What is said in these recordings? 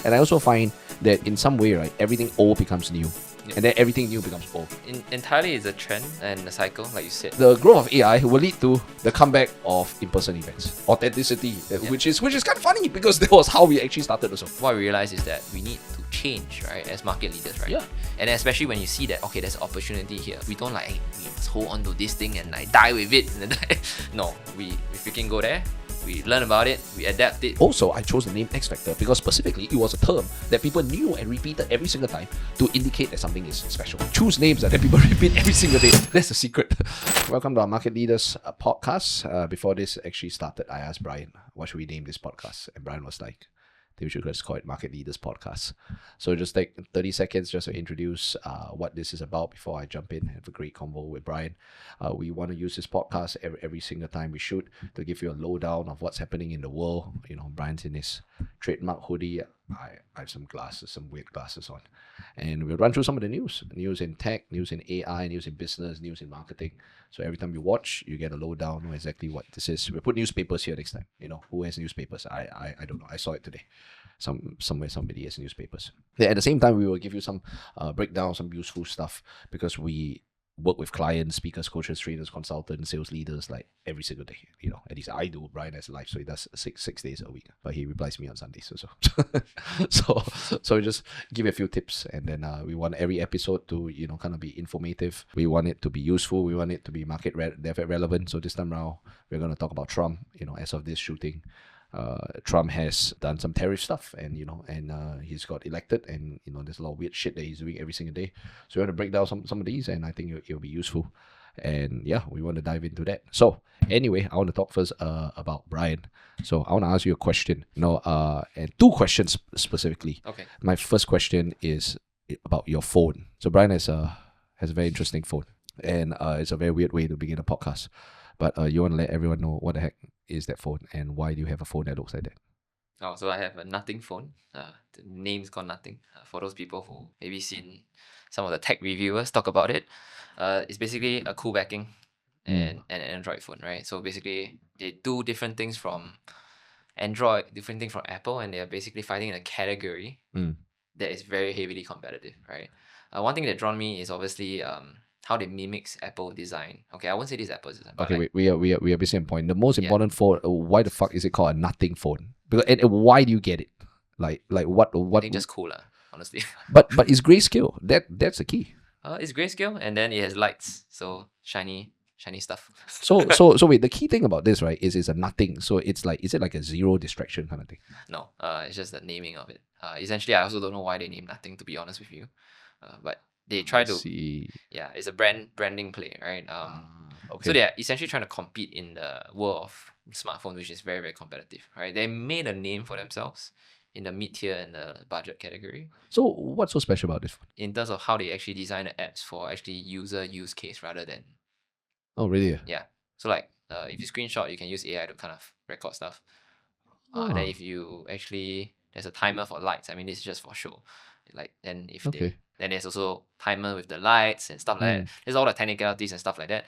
And I also find that in some way, right, everything old becomes new. Yep. And then everything new becomes old. Entirely is a trend and a cycle, like you said. The growth of AI will lead to the comeback of in-person events, authenticity, which is kind of funny because that was how we actually started also. What we realize is that we need to change, right, as market leaders, right? Yeah. And especially when you see that, okay, there's opportunity here. We don't like, hey, we must hold on to this thing and like die with it. No, we freaking go there. We learn about it, we adapt it. Also, I chose the name X Factor because specifically it was a term that people knew and repeated every single time to indicate that something is special. Choose names that people repeat every single day. That's the secret. Welcome to our Market Leaders podcast. Before this actually started, I asked Bryan, what should we name this podcast? And Bryan was like, we should just call it Market Leaders Podcast. So just take 30 seconds just to introduce what this is about before I jump in and have a great convo with Bryan. We want to use this podcast every single time we shoot to give you a lowdown of what's happening in the world. You know, Bryan's in his trademark hoodie. I have some glasses, some weird glasses on. And we'll run through some of the news. News in tech, news in AI, news in business, news in marketing. So every time you watch, you get a lowdown on exactly what this is. We'll put newspapers here next time. You know, who has newspapers? I don't know. I saw it today. Somewhere somebody has newspapers. Then at the same time, we will give you some breakdown, some useful stuff because we work with clients, speakers, coaches, trainers, consultants, sales leaders, like every single day. You know, at least I do. Bryan has life, so he does six days a week, but he replies me on Sundays. So we just give you a few tips, and then we want every episode to kind of be informative. We want it to be useful. We want it to be market relevant. So this time around, we're going to talk about Trump. You know, as of this shooting. Trump has done some tariff stuff and he's got elected and there's a lot of weird shit that he's doing every single day. So we want to break down some of these and I think it'll be useful. And yeah, we want to dive into that. So anyway, I want to talk first about Bryan. So I want to ask you a question, and two questions specifically. Okay. My first question is about your phone. So Bryan has a very interesting phone and it's a very weird way to begin a podcast. But you want to let everyone know what the heck is that phone and why do you have a phone that looks like that? Oh, so I have a Nothing phone. The name's called Nothing. For those people who maybe seen some of the tech reviewers talk about it, it's basically a cool backing and an Android phone, right? So basically, they do different things from Android, different things from Apple, and they are basically fighting in a category that is very heavily competitive, right? One thing that drawn me is obviously how they mimics Apple design. Okay, I won't say this is Apple design. Okay, we are missing a point. The most important phone. Why the fuck is it called a Nothing phone? Because and why do you get it? Like what? I think just cool, honestly. But it's grayscale. That's the key. It's grayscale and then it has lights, so shiny stuff. So wait, the key thing about this, right, is it's a nothing. So it's like, is it like a zero distraction kind of thing? No, it's just the naming of it. Essentially, I also don't know why they named Nothing, to be honest with you. But they try to see. Yeah, it's a branding play, right? Okay. So they are essentially trying to compete in the world of smartphone, which is very, very competitive, right? They made a name for themselves in the mid-tier and the budget category. So what's so special about this phone? In terms of how they actually design the apps for actually user use case rather than... Oh, really? Yeah. So like, if you screenshot, you can use AI to kind of record stuff. Then if you actually... There's a timer for lights. I mean, this is just for show. Like, then if Okay. then there's also timer with the lights and stuff like that. There's all the technicalities and stuff like that.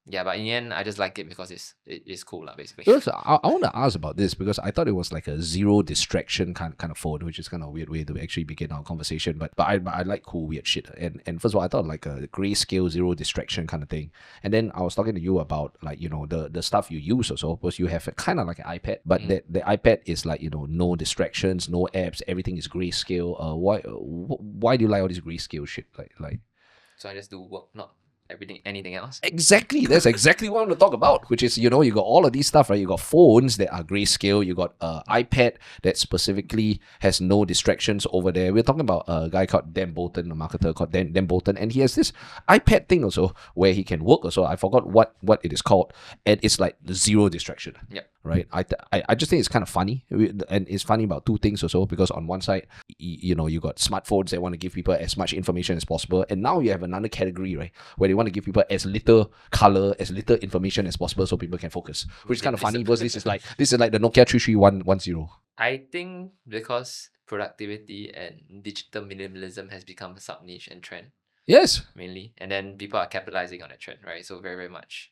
Yeah, but in the end, I just like it because it's cool, basically. Because I want to ask about this because I thought it was like a zero distraction kind of phone, which is kind of a weird way to actually begin our conversation. But I like cool weird shit. And first of all, I thought like a grayscale zero distraction kind of thing. And then I was talking to you about like the stuff you use also, because you have kind of like an iPad, but the iPad is like no distractions, no apps, everything is grayscale. Why do you like all this grayscale shit? Like. So I just do work, not anything else. Exactly. That's exactly what I want to talk about, which is, you got all of these stuff, right? You got phones that are grayscale. You got iPad that specifically has no distractions over there. We're talking about a guy called Dan Bolton, a marketer called Dan Bolton, and he has this iPad thing also where he can work also. I forgot what it is called, and it's like the zero distraction. Yep. Right. I just think it's kind of funny, and it's funny about two things also, because on one side, you got smartphones that want to give people as much information as possible, and now you have another category, right, where they want to give people as little color, as little information as possible, so people can focus, which is kind of funny because this is like the Nokia 3310. I think because productivity and digital minimalism has become a sub niche and trend. Yes. Mainly, and then people are capitalizing on that trend, right? So very, very much.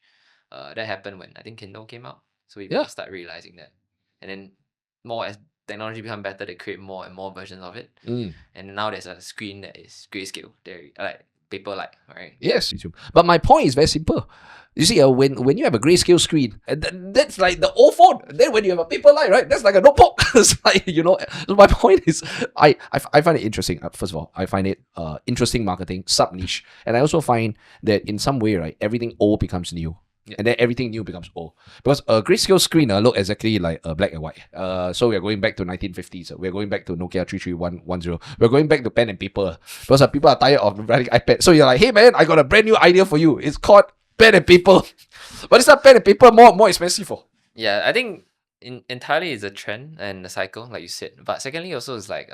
That happened when I think Kindle came out. So people start realizing that. And then more as technology become better, they create more and more versions of it. And now there's a screen that is grayscale. They're like paper-like, right? Yes, but my point is very simple. You see, when you have a grayscale screen, that's like the old phone. Then when you have a paper light, right, that's like a notebook. It's like, so my point is, I find it interesting. First of all, I find it interesting marketing, sub niche, and I also find that in some way, right, everything old becomes new. And then everything new becomes old. Because a grayscale screen look exactly like black and white. So we're going back to 1950s. We're going back to Nokia 3310. We're going back to pen and paper. Because people are tired of writing iPad. So you're like, hey man, I got a brand new idea for you. It's called pen and paper. But it's not pen and paper, more expensive. Yeah, I think entirely is a trend and a cycle, like you said. But secondly, also is like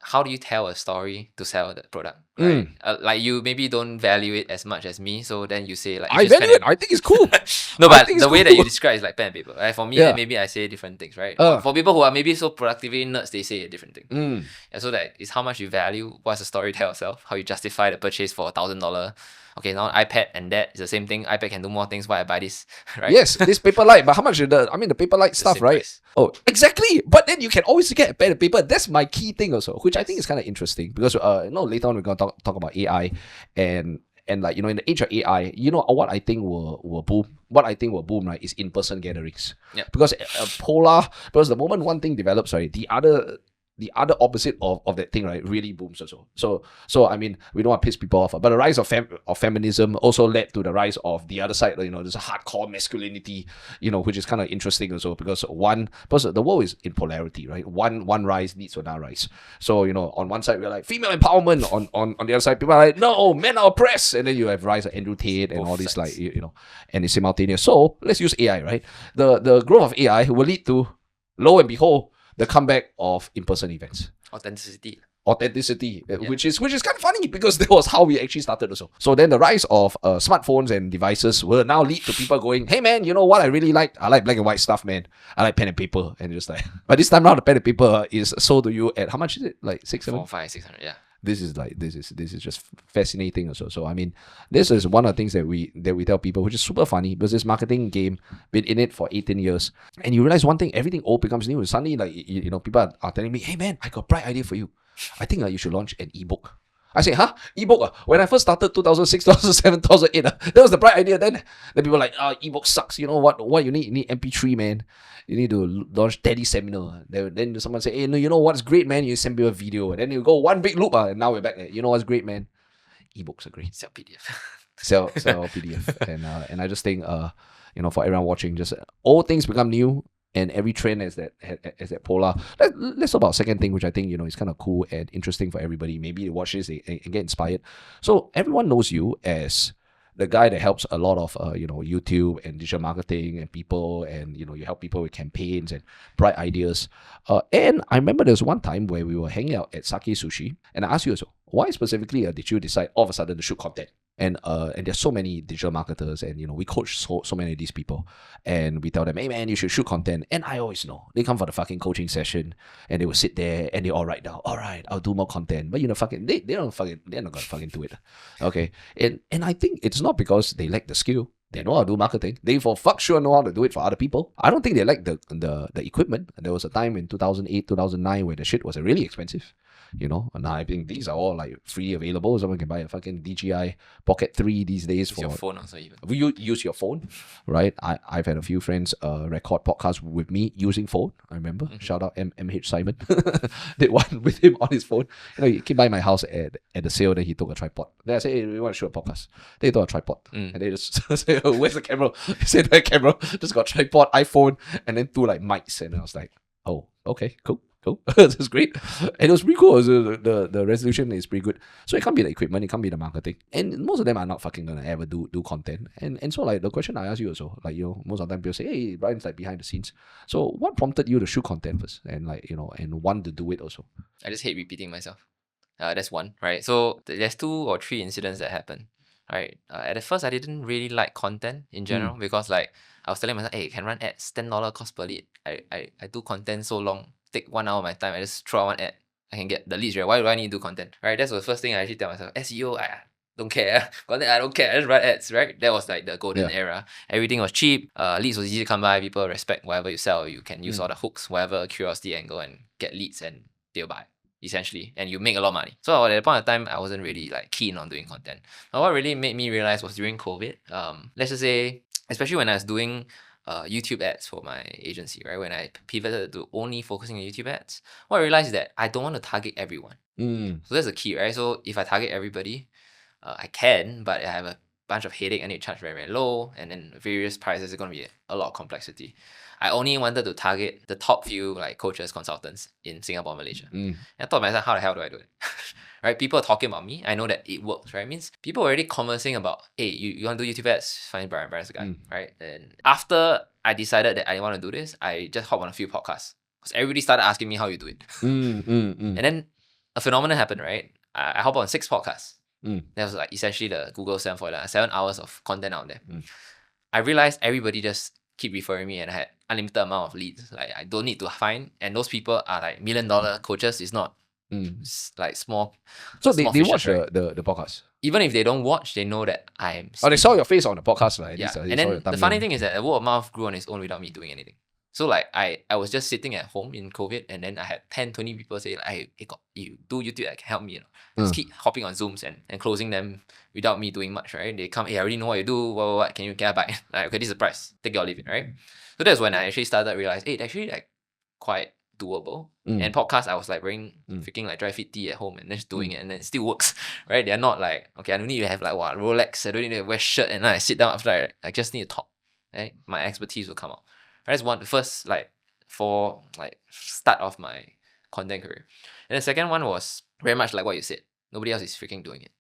how do you tell a story to sell that product? Right? Like you maybe don't value it as much as me, so then you say like I value it. I think it's cool. No, but the it's way cool. that you describe is like pen and paper. Right? For me, then maybe I say different things, right? For people who are maybe so productivity nerds, they say a different thing. Yeah, so that is how much you value, what's the story tell yourself, how you justify the purchase for $1,000. Okay, now iPad and that is the same thing. iPad can do more things. Why I buy this, right? Yes, this paper light, but how much the paper light stuff, right? Price. Oh, exactly. But then you can always get a pen and paper. That's my key thing also, which I think is kind of interesting because later on we're gonna talk about AI and like in the age of AI, what I think will boom. What I think will boom, right, is in-person gatherings. Yeah. Because because the moment one thing develops, right, the other opposite of that thing, right, really booms also. So I mean, we don't want to piss people off, but the rise of feminism also led to the rise of the other side. There's a hardcore masculinity, which is kind of interesting also because the world is in polarity, right? One rise leads to another rise. So on one side we're like female empowerment, on the other side people are like no, men are oppressed, and then you have rise of Andrew Tate and all this like and it's simultaneous. So let's use AI, right? The growth of AI will lead to, lo and behold, the comeback of in-person events. Authenticity, which is kind of funny because that was how we actually started also. So then the rise of smartphones and devices will now lead to people going, hey man, you know what I really like? I like black and white stuff, man. I like pen and paper. And just like, but this time around the pen and paper is sold to you at, how much is it? Like 400, 500, 600, yeah. This is just fascinating also. So I mean, this is one of the things that we tell people, which is super funny because this marketing game been in it for 18 years, and you realize one thing: everything old becomes new. Suddenly, like people are telling me, "Hey man, I got a bright idea for you. I think you should launch an ebook." I say, huh? Ebook? When I first started 2006, 2007, 2008, that was the bright idea then. Then people were like, ebook sucks. You know what you need? You need MP3, man. You need to launch Teddy Seminar. Then someone say, hey, no, you know what's great, man? You send me a video. And then you go one big loop, and now we're back there. You know what's great, man? Ebooks are great. Sell PDF. Sell PDF. And I just think, for everyone watching, just all things become new. And every trend has that polar. Let's talk about second thing, which I think is kind of cool and interesting for everybody. Maybe they watch this and get inspired. So everyone knows you as the guy that helps a lot of YouTube and digital marketing and people, and you help people with campaigns and bright ideas. And I remember there was one time where we were hanging out at Sake Sushi, and I asked you also, why specifically did you decide all of a sudden to shoot content? And there's so many digital marketers, and we coach so many of these people, and we tell them, hey man, you should shoot content. And I always know they come for the fucking coaching session, and they will sit there and they all write down, all right, I'll do more content. But they're not gonna fucking do it. Okay. And I think it's not because they lack the skill. They know how to do marketing. They for fuck sure know how to do it for other people. I don't think they like the equipment. There was a time in 2008, 2009 where the shit was really expensive. And now I think these are all like free available. Someone can buy a fucking DJI Pocket 3 these days. Use your phone also even. You use your phone, right? I've had a few friends record podcasts with me using phone. I remember. Shout out MH Simon. Did one with him on his phone. He came by my house at the sale. Then he took a tripod. Then I said, hey, we want to shoot a podcast. They took a tripod. And they just say, oh, where's the camera? He said, the camera. Just got tripod, iPhone, and then two like mics. And I was like, oh, okay, cool. That's great. And it was pretty cool. The resolution is pretty good. So it can't be the equipment, it can't be the marketing. And most of them are not fucking gonna ever do content. And so like the question I ask you also, like most of the time people say, hey, Bryan's like behind the scenes. So what prompted you to shoot content first? And and want to do it also? I just hate repeating myself. That's one, right? So there's 2 or 3 incidents that happen. Right. At the first I didn't really like content in general because like I was telling myself, hey, can run ads, $10 cost per lead. I do content so long. Take 1 hour of my time, I just throw out one ad. I can get the leads, right? Why do I need to do content? Right? That's the first thing I actually tell myself. SEO, don't care. Content, I don't care. I just write ads, right? That was like the golden Yeah. era. Everything was cheap. Leads was easy to come by. People respect whatever you sell. You can use all the hooks, whatever curiosity angle, and get leads, and they'll buy, essentially. And you make a lot of money. So at that point of time, I wasn't really like keen on doing content. But what really made me realize was during COVID. Let's just say, especially when I was doing YouTube ads for my agency, right? When I pivoted to only focusing on YouTube ads, what I realized is that I don't want to target everyone. So that's the key, right? So if I target everybody, I can, but I have a bunch of headache. I need to charge very, very low, and then various prices are going to be a lot of complexity. I only wanted to target the top few like coaches, consultants in Singapore, Malaysia. And I thought to myself, how the hell do I do it? Right? People are talking about me. I know that it works, right? Means people are already conversing about, hey, you want to do YouTube ads? Find Bryan. Bryan's the guy, right? And after I decided that I want to do this, I just hopped on a few podcasts because everybody started asking me how you do it. And then a phenomenon happened, right? I hopped on 6 podcasts. That was like essentially the Google 7 hours of content out there. I realized everybody just keep referring me, and I had unlimited amount of leads. Like I don't need to find, and those people are like $1 million coaches. It's not like small. So small they fishes, watch right? the podcast. Even if they don't watch, they know that I'm. Oh, they saw your face on the podcast, right? Yeah, They and saw then your the thumbnail. funny thing is that the word of mouth grew on its own without me doing anything. So like I was just sitting at home in COVID, and then I had 10, 20 people say like, hey, you do YouTube, can help me. Just keep hopping on Zooms and closing them without me doing much, right? They come, hey, I already know what you do, what, can I buy? Like, okay, this is the price, take it or leave it, right? So that's when I actually started to realize, hey, it's actually like quite doable. And podcast, I was like wearing freaking like dry fit tee at home and just doing it, and then it still works, right? They're not like, okay, I don't need to have like what Rolex, I don't need to wear shirt, and then I sit down after I just need to talk, right? My expertise will come out. That's the first like for like start of my content career. And the second one was very much like what you said. Nobody else is freaking doing it.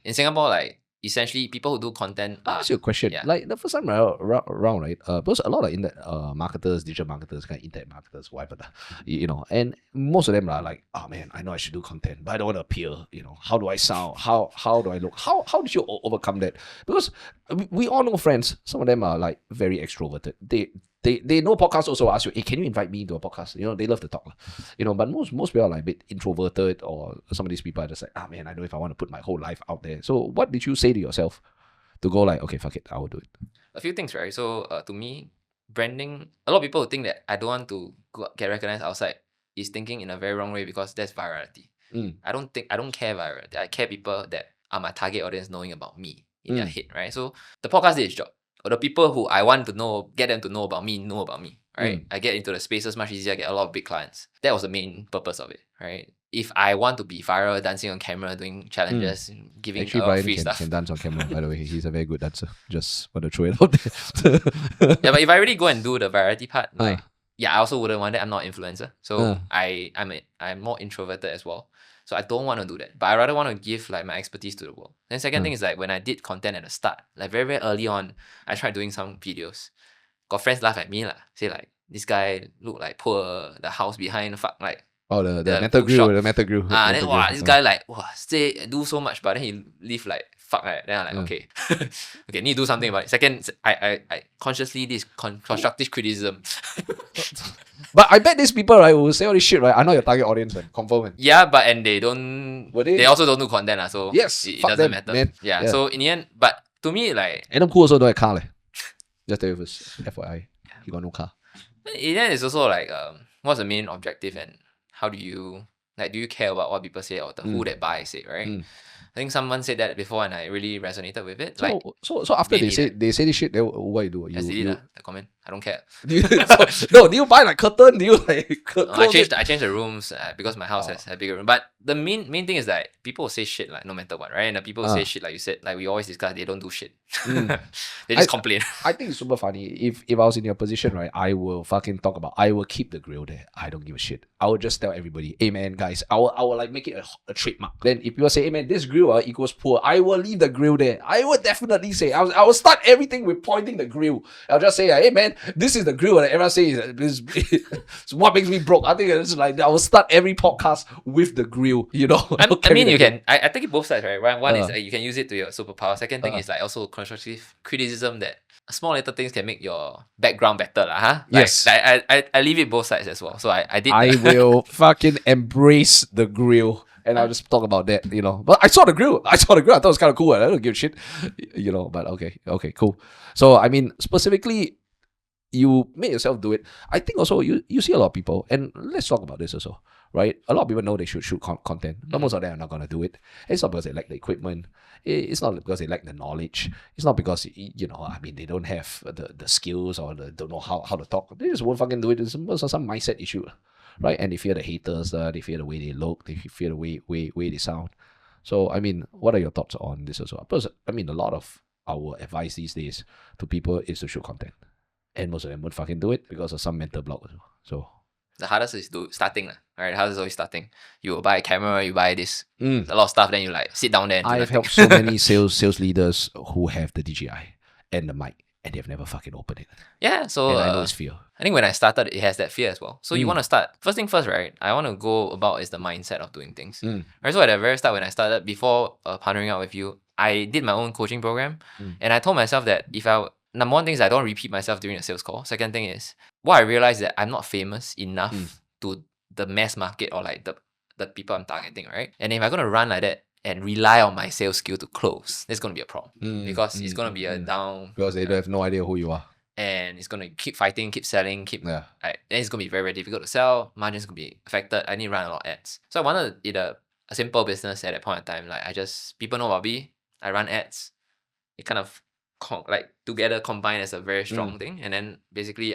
In Singapore, like essentially people who do content. I'll ask you a question. Yeah. Like the first time around, right? Because a lot of marketers, digital marketers, kind of internet marketers, whatever, you know, and most of them are like, oh man, I know I should do content, but I don't want to appear. You know, how do I sound? How do I look? How did you overcome that? Because we all know friends. Some of them are like very extroverted. They know podcasts also ask you, hey, can you invite me into a podcast? You know, they love to talk. You know, but most people are like a bit introverted, or some of these people are just like, ah man, I don't know if I want to put my whole life out there. So what did you say to yourself to go like, okay, fuck it, I will do it? A few things, right? So to me, branding, a lot of people think that I don't want to get recognized outside is thinking in a very wrong way, because that's virality. I don't care virality. I care people that are my target audience knowing about me in their head, right? So the podcast did its job. Or the people who I want to know, get them to know about me, right? I get into the spaces much easier, I get a lot of big clients. That was the main purpose of it, right? If I want to be viral, dancing on camera, doing challenges, giving Actually, Bryan free stuff. can dance on camera, by the way. He's a very good dancer. Just want to throw it out there. Yeah, but if I really go and do the variety part, like, I also wouldn't want that. I'm not an influencer. So I'm more introverted as well. So I don't want to do that. But I rather want to give like my expertise to the world. Then second thing is like when I did content at the start, like very, very early on, I tried doing some videos. Got friends laugh at me, say like, this guy look like poor, the house behind, fuck, like. Oh, the metal grill, the metal grill. Then wow, this guy like, stay, do so much, but then he leave like, fuck, right? Then I'm like, okay. Okay, need to do something about it. Second, I consciously, this constructive criticism. But I bet these people, right, who say all this shit, right, are not your target audience, man. Confirm. Yeah, but and they don't. They also don't do content, so yes, it doesn't them, matter. Man. Yeah. So in the end, but to me, like Adam Khoo also don't have car, leh. Just tell you first, FYI, he got no car. In the end, it's also like what's the main objective, and how do you do you care about what people say, or the who that buys it, right? I think someone said that before, and I really resonated with it. So after they say this shit, then what you do? Just delete the comment. I don't care. Do you buy like curtain? Do you like? I changed the rooms because my house has a bigger room. But the main thing is that people say shit like no matter what, right? And the people say shit like you said, like we always discuss, they don't do shit. They just complain. I think it's super funny. If I was in your position, right, I will fucking talk about. I will keep the grill there. I don't give a shit. I will just tell everybody, hey man, guys, I will like make it a trademark. Then if people say, hey man, this grill equals poor, I will leave the grill there. I will definitely say, I will start everything with pointing the grill. I'll just say, hey man, this is the grill that everyone says it's what makes me broke. I think it's like I will start every podcast with the grill. You know. I mean, you can. I take it both sides, right? One is you can use it to your superpower. Second thing is like also constructive criticism that small little things can make your background better, huh? Yes. I leave it both sides as well. So I did. I will fucking embrace the grill. and I'll just talk about that, But I saw the grill. I thought it was kind of cool. I don't give a shit, But okay, cool. So I mean, specifically, you make yourself do it. I think also you see a lot of people, and let's talk about this also, right? A lot of people know they should shoot content, but most of them are not gonna do it. It's not because they lack the equipment. It's not because they lack the knowledge. It's not because they don't have the skills or don't know how to talk. They just won't fucking do it. It's also some mindset issue, right? And they fear the haters. They fear the way they look. They fear the way they sound. So I mean, what are your thoughts on this also? Because I mean, a lot of our advice these days to people is to shoot content. And most of them won't fucking do it because of some mental block. So the hardest is starting, right? The hardest is always starting. You buy a camera, you buy this, a lot of stuff, then you like sit down there and do I've nothing. helped so many sales leaders who have the DJI and the mic, and they've never fucking opened it. Yeah, so And I know it's fear. I think when I started, it has that fear as well. So you want to start, first thing first, right? I want to go about is the mindset of doing things. Right, so at the very start, when I started, before partnering up with you, I did my own coaching program, and I told myself that number one thing is I don't repeat myself during a sales call. Second thing is, what I realized that I'm not famous enough to the mass market or like the people I'm targeting, right? And if I'm going to run like that and rely on my sales skill to close, there's going to be a problem because it's going to be a down. Because they have no idea who you are. And it's going to keep fighting, keep selling, then it's going to be very, very difficult to sell. Margins going to be affected. I need to run a lot of ads. So I wanted it a simple business at that point in time. Like people know about me. I run ads. It kind of together combined as a very strong thing, and then basically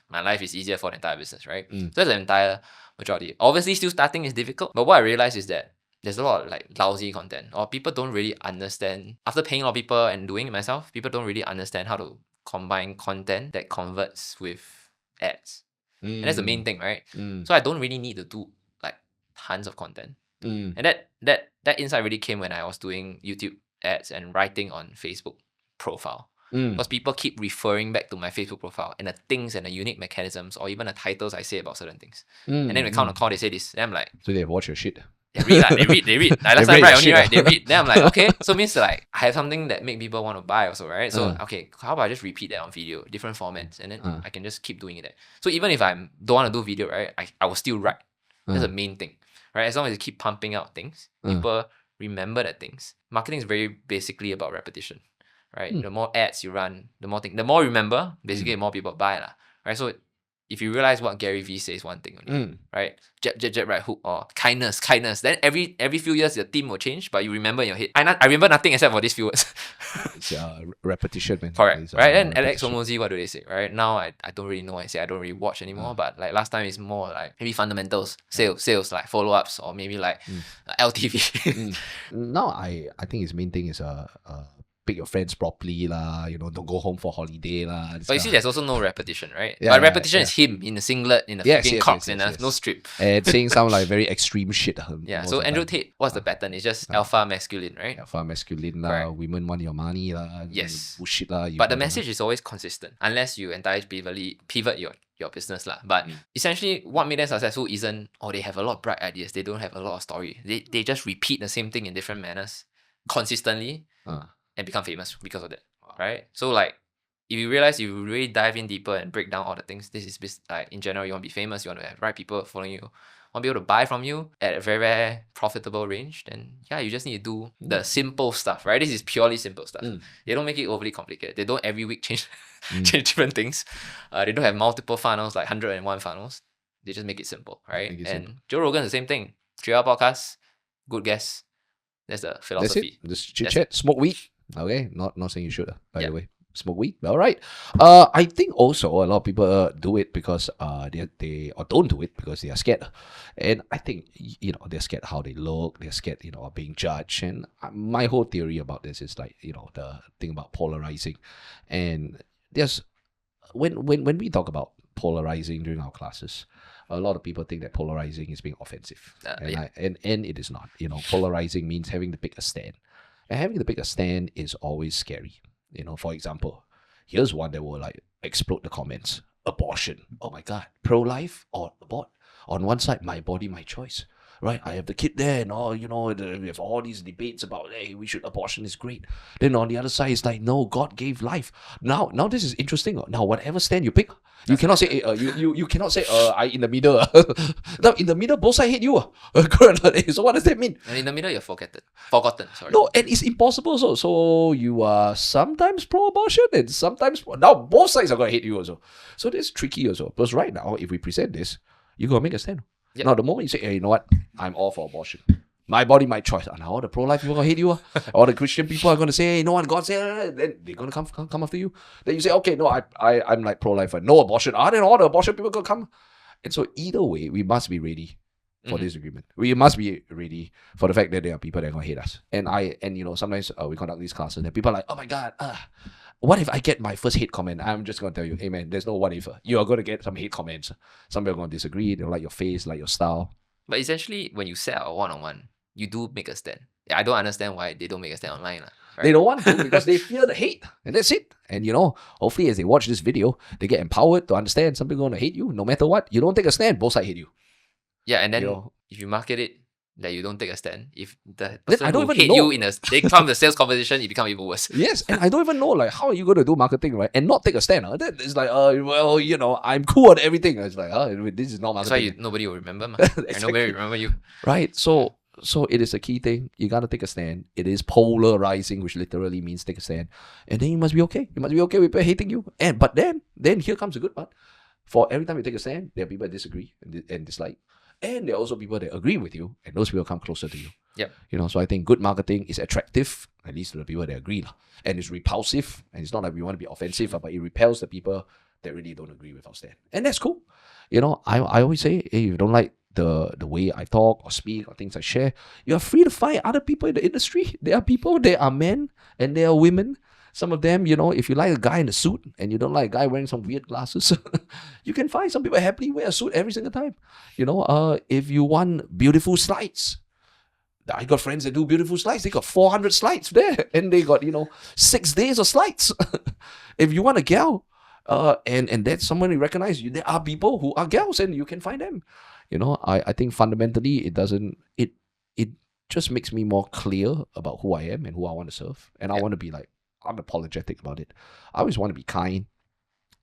my life is easier for the entire business, right? So that's the entire majority. Obviously, still starting is difficult, but what I realized is that there's a lot of like lousy content, or people don't really understand. After paying a lot of people and doing it myself, people don't really understand how to combine content that converts with ads, and that's the main thing, right? So I don't really need to do like tons of content, and that insight really came when I was doing YouTube ads and writing on Facebook profile, because people keep referring back to my Facebook profile and the things and the unique mechanisms or even the titles I say about certain things, and then they count on call, they say this, then I'm like, so they watch your shit. They read. Like last time, right? Only right, they read. Then I'm like, okay, so means like I have something that make people want to buy also, right? So okay, how about I just repeat that on video, different formats, and then I can just keep doing it. So even if I don't want to do video, right, I will still write. That's the main thing, right? As long as you keep pumping out things, people remember that things. Marketing is very basically about repetition, right? The more ads you run, the more you remember, basically the more people buy lah, right? So if you realize what Gary Vee says one thing only, right? Jab, right hook, or kindness. Then every few years the theme will change, but you remember in your head. I remember nothing except for these few words. It's repetition, man. Correct, It's, right? And Alex repetition. Hormozy, what do they say, right? Now I don't really know what I say. I don't really watch anymore, but like last time it's more like maybe fundamentals, sales, like follow-ups, or maybe like LTV. Now I think his main thing is pick your friends properly lah. Don't go home for holiday lah. But you see, there's also no repetition, right? Yeah, but repetition is him in a singlet, in a freaking Crocs, and yes. no strip. And saying some like very extreme shit. Yeah. So Andrew Tate, what's the pattern? It's just alpha masculine, right? Alpha masculine lah. Correct. Women want your money lah. Yes. Bullshit lah. But the message is always consistent, unless you entirely pivot your business lah. But essentially, what made them successful isn't, they have a lot of bright ideas. They don't have a lot of story. They just repeat the same thing in different manners consistently and become famous because of that, right? So like, if you realize you really dive in deeper and break down all the things, this is like in general, you want to be famous, you want to have right people following you, want to be able to buy from you at a very, very profitable range, then yeah, you just need to do the simple stuff, right? This is purely simple stuff. They don't make it overly complicated. They don't every week change different things. They don't have multiple funnels, like 101 funnels. They just make it simple, right? And Joe Rogan, the same thing. 3-hour podcast, good guess. That's the philosophy. That's it. Just chit chat, smoke weed. Okay, not saying you should, by the way. Smoke weed. All right. I think also a lot of people do it because they or don't do it because they are scared, and I think they're scared how they look. They're scared of being judged. And my whole theory about this is like the thing about polarizing, and there's when we talk about polarizing during our classes, a lot of people think that polarizing is being offensive, and it is not. Polarizing means having to pick a stand, and having to pick a stand is always scary. For example, here's one that will like explode the comments. Abortion. Oh my God. Pro-life or abort. On one side, my body, my choice. right? I have the kid there, and all, we have all these debates about, hey, abortion is great. Then on the other side, it's like, no, God gave life. Now this is interesting. Now, whatever stand you pick, you cannot say, you cannot say, I in the middle. Now, in the middle, both sides hate you. Correct. So what does that mean? And in the middle, you're forgotten. Sorry. No, and it's impossible. So you are sometimes pro-abortion and sometimes now both sides are gonna hate you also. So that's tricky also. Because right now, if we present this, you gotta make a stand. Yep. Now the moment you say, hey, you know what, I'm all for abortion. My body, my choice. And all the pro-life people are gonna hate you. All the Christian people are gonna say, hey, you know what, God said, then they're gonna come after you. Then you say, okay, no, I'm like pro-life, no abortion. Then all the abortion people gonna come. And so either way, we must be ready for disagreement. We must be ready for the fact that there are people that are gonna hate us. And sometimes we conduct these classes and people are like, oh my God, what if I get my first hate comment? I'm just gonna tell you, hey man, there's no what if. You are gonna get some hate comments. Some people are gonna disagree, they don't like your face, like your style. But essentially, when you set a one-on-one, you do make a stand. I don't understand why they don't make a stand online. Right? They don't want to because they fear the hate. And that's it. And hopefully as they watch this video, they get empowered to understand some people are gonna hate you no matter what. You don't take a stand, both sides hate you. Yeah, and then You if you market it that you don't take a stand, if the I person don't who even hate know. you they come the sales conversation, it becomes even worse. Yes, and I don't even know like how are you going to do marketing, right? And not take a stand. That is like, I'm cool on everything. It's like, this is not That's marketing. why nobody will remember, man. And nobody will remember you. Right. So it is a key thing. You gotta take a stand. It is polarizing, which literally means take a stand. And then you must be okay. You must be okay with people hating you. But then here comes the good part. For every time you take a stand, there are people that disagree and dislike. And there are also people that agree with you, and those people come closer to you. Yep. So I think good marketing is attractive, at least to the people that agree. And it's repulsive. And it's not like we want to be offensive, but it repels the people that really don't agree with our stand. And that's cool. I always say, hey, if you don't like the way I talk or speak or things I share, you are free to find other people in the industry. There are people, there are men and there are women. Some of them, if you like a guy in a suit and you don't like a guy wearing some weird glasses, you can find some people happily wear a suit every single time. If you want beautiful slides, I got friends that do beautiful slides. They got 400 slides there and they got, 6 days of slides. If you want a gal, and that's someone you recognize, there are people who are gals and you can find them. I think fundamentally it just makes me more clear about who I am and who I want to serve. And I want to be like, unapologetic about it. I always want to be kind.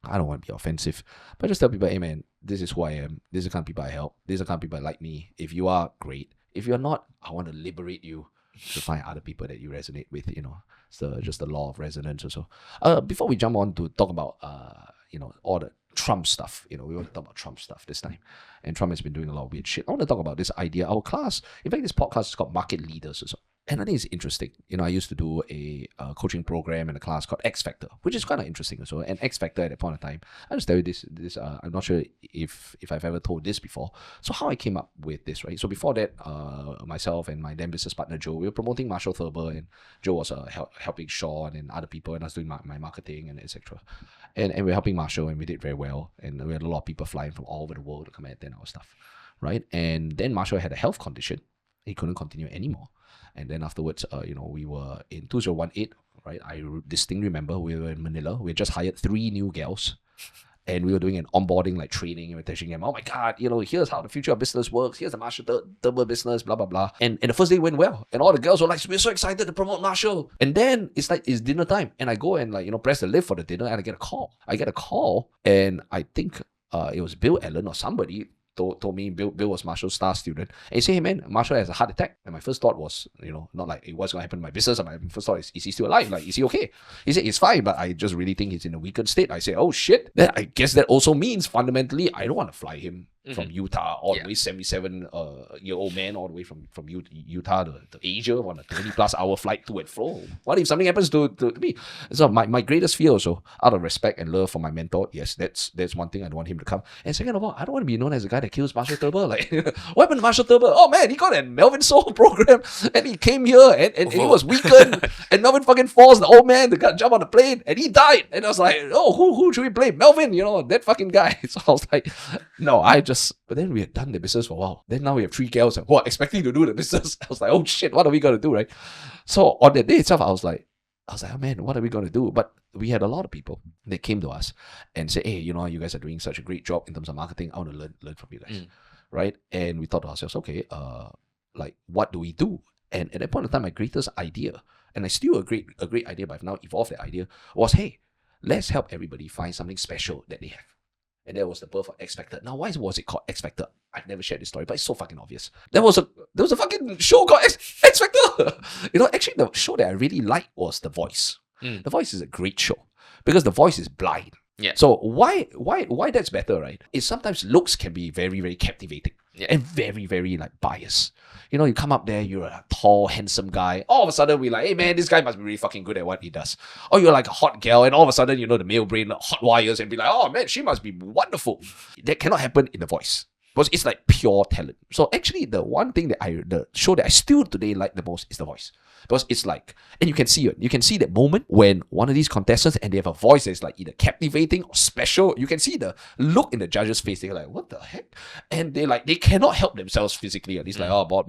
I don't want to be offensive. But just tell people, hey man, this is who I am. This is the kind of people I help. This is the kind of people like me. If you are, great. If you're not, I want to liberate you to find other people that you resonate with, So just the law of resonance or so. Before we jump on to talk about all the Trump stuff, we want to talk about Trump stuff this time. And Trump has been doing a lot of weird shit. I want to talk about this idea. Our class, in fact, this podcast is called Market Leaders or so. And I think it's interesting. I used to do a coaching program in a class called X Factor, which is kind of interesting also. And X Factor at that point of time, I'll just tell you this. I'm not sure if I've ever told this before. So how I came up with this, right? So before that, myself and my then business partner Joe, we were promoting Marshall Thurber, and Joe was helping Sean and other people, and I was doing my marketing and etc. And we were helping Marshall, and we did very well. And we had a lot of people flying from all over the world to come and attend our stuff, right? And then Marshall had a health condition; he couldn't continue anymore. And then afterwards, we were in 2018, right? I distinctly remember we were in Manila. We had just hired 3 new gals. And we were doing an onboarding, like training, and we're teaching them, oh my God, here's how the future of business works. Here's the Marshall Thurber business, blah, blah, blah. And the first day went well. And all the girls were like, we're so excited to promote Marshall. And then it's like, it's dinner time. And I go and press the lift for the dinner, and I get a call. And I think it was Bill Allen or somebody told me Bill was Marshall's star student. And he said, hey man, Marshall has a heart attack. And my first thought was, not like what's going to happen to my business. My first thought is he still alive? Like, is he okay? He said, he's fine, but I just really think he's in a weakened state. I said, oh shit. Then I guess that also means fundamentally, I don't want to fly him from Utah all the way, 77-year-old man all the way from Utah to Asia on a 20+ hour flight to and fro. What if something happens to me? So my greatest fear also, out of respect and love for my mentor, yes, that's one thing. I don't want him to come. And second of all, I don't want to be known as the guy that kills Marshall Thurber. Like, what happened to Marshall Thurber? Oh man, he got a Melvin Soul program and he came here and he was weakened and Melvin fucking falls, the old man, the guy jump on the plane and he died. And I was like, oh, who should we blame? Melvin, that fucking guy. So I was like, no, but then we had done the business for a while. Then now we have 3 girls who are expecting to do the business. I was like, oh shit, what are we going to do, right? So on that day itself, I was like, oh man, what are we going to do? But we had a lot of people that came to us and said, hey, you guys are doing such a great job in terms of marketing. I want to learn from you guys. right? And we thought to ourselves, okay, like what do we do? And at that point in time, my greatest idea, and I still a great idea, but I've now evolved that idea, was hey, let's help everybody find something special that they have. And that was the birth of X Factor. Now, why was it called X Factor? I've never shared this story, but it's so fucking obvious. There was a fucking show called X Factor. Actually, the show that I really liked was The Voice. The Voice is a great show because The Voice is blind. Yeah. So why that's better, right? Is sometimes looks can be very, very captivating and very, very like biased. You come up there, you're a tall, handsome guy. All of a sudden, we're like, hey man, this guy must be really fucking good at what he does. Or you're like a hot girl, and all of a sudden, the male brain hot wires and be like, oh man, she must be wonderful. That cannot happen in The Voice. Because it's like pure talent. So actually, the one thing the show that I still today like the most is The Voice. Because it's like, and you can see that moment when one of these contestants and they have a voice that's like either captivating or special. You can see the look in the judge's face. They're like, what the heck? And they cannot help themselves physically. And it's like, oh, bot,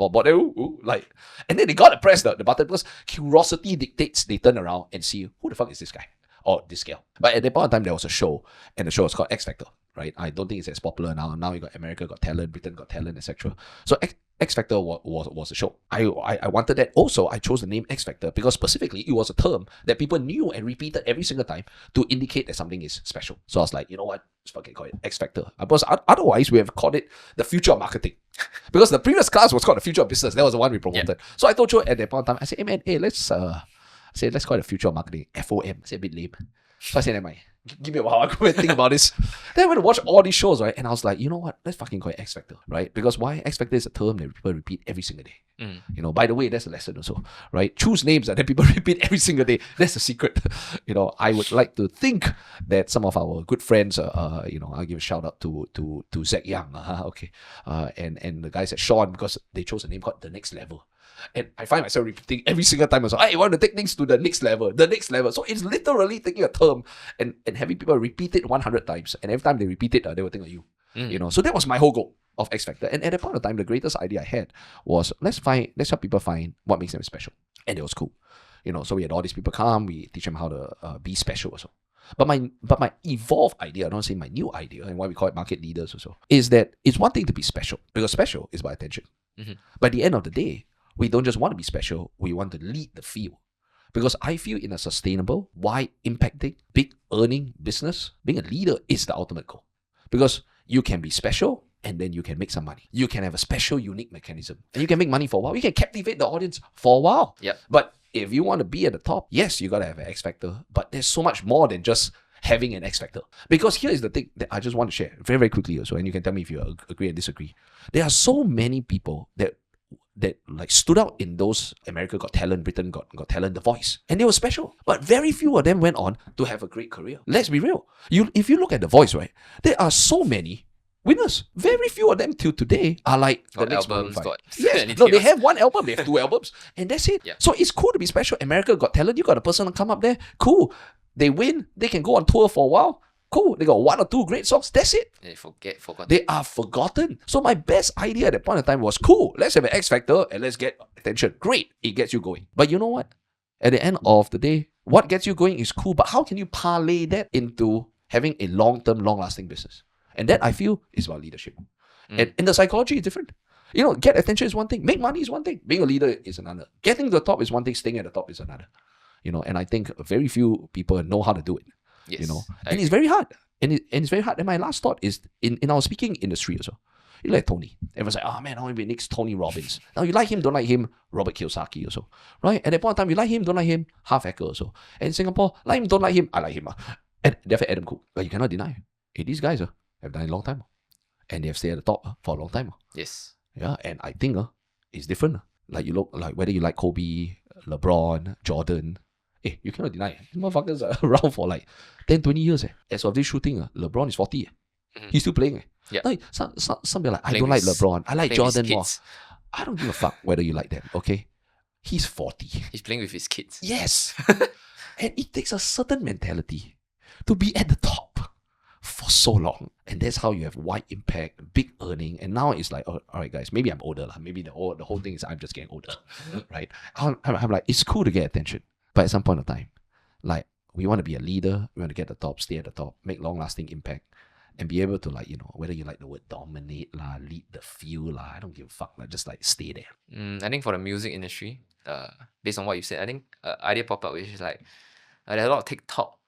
like, and then they gotta press the button because curiosity dictates they turn around and see who the fuck is this guy or this girl. But at that point in time, there was a show, and the show was called X Factor. Right? I don't think it's as popular now. Now you got America Got Talent, Britain Got Talent, etc. So X Factor was a show. I wanted that. Also, I chose the name X Factor because specifically it was a term that people knew and repeated every single time to indicate that something is special. So I was like, you know what? Let's fucking call it X Factor. Because otherwise, we have called it the future of marketing. Because the previous class was called the future of business. That was the one we promoted. Yeah. So I told you at that point in time, I said, hey man, let's call it the future of marketing. FOM. It's a bit lame. So I said, never mind. Give me a while, I'll go and think about this. Then I went to watch all these shows, right? And I was like, you know what? Let's fucking call it X Factor, right? Because why? X Factor is a term that people repeat every single day. By the way, that's a lesson also, right? Choose names that people repeat every single day. That's the secret. I would like to think that some of our good friends, I'll give a shout out to Zach Young, and the guys at Sean, because they chose a name called The Next Level. And I find myself repeating every single time. I want to take things to the next level. So it's literally taking a term and having people repeat it 100 times. And every time they repeat it, they will think of you. So that was my whole goal of X Factor. And at that point of time, the greatest idea I had was let's help people find what makes them special. And it was cool. So we had all these people come, we teach them how to be special also. But my evolved idea, I don't say my new idea, and why we call it market leaders also, is that it's one thing to be special, because special is by attention. But at the end of the day, we don't just want to be special, we want to lead the field. Because I feel in a sustainable, wide impacting, big earning business, being a leader is the ultimate goal. Because you can be special and then you can make some money. You can have a special, unique mechanism. And you can make money for a while. You can captivate the audience for a while. Yep. But if you want to be at the top, yes, you got to have an X Factor. But there's so much more than just having an X Factor. Because here is the thing that I just want to share very, very quickly also. And you can tell me if you agree and disagree. There are so many people that like stood out in those America Got Talent, Britain Got Talent, The Voice. And they were special. But very few of them went on to have a great career. Let's be real. If you look at The Voice, right, there are so many winners. Very few of them till today are like the next albums. They have one album, they have two albums, and that's it. Yeah. So it's cool to be special. America Got Talent, you got a person come up there, cool. They win, they can go on tour for a while. Cool, they got one or two great songs. That's it. They forgotten. They are forgotten. So my best idea at that point in time was cool. Let's have an X Factor and let's get attention. Great, it gets you going. But you know what? At the end of the day, what gets you going is cool. But how can you parlay that into having a long-term, long-lasting business? And that I feel is about leadership. And the psychology is different. Get attention is one thing. Make money is one thing. Being a leader is another. Getting to the top is one thing. Staying at the top is another. And I think very few people know how to do it. Yes, and it's very hard. And it's very hard. And my last thought is in our speaking industry also. You like Tony. Everyone's like, oh man, I want to be next Tony Robbins. Now you like him, don't like him, Robert Kiyosaki also. Right? At that point in time, you like him, don't like him, Half Ecker also. And in Singapore, like him, don't like him, I like him. And therefore Adam Cook. But you cannot deny. Hey, these guys have done it a long time. And they have stayed at the top for a long time. Yes. Yeah, and I think it's different. Like you look like whether you like Kobe, LeBron, Jordan. You cannot deny it. These motherfuckers are around for like 10, 20 years. As of this shooting, LeBron is 40. He's still playing. Yeah. Like, some people are like, I don't like LeBron. I like Jordan more. I don't give a fuck whether you like them, okay? He's 40. He's playing with his kids. Yes. And it takes a certain mentality to be at the top for so long. And that's how you have wide impact, big earning. And now it's like, all right, guys, maybe I'm older. Maybe the whole thing is I'm just getting older, right? I'm like, it's cool to get attention. But at some point of time, like, we want to be a leader, we want to get the top, stay at the top, make long-lasting impact. and be able to like, whether you like the word dominate lah, lead the field lah, I don't give a fuck lah, just like stay there. I think for the music industry, based on what you said, I think idea pop up, which is like there's a lot of TikTok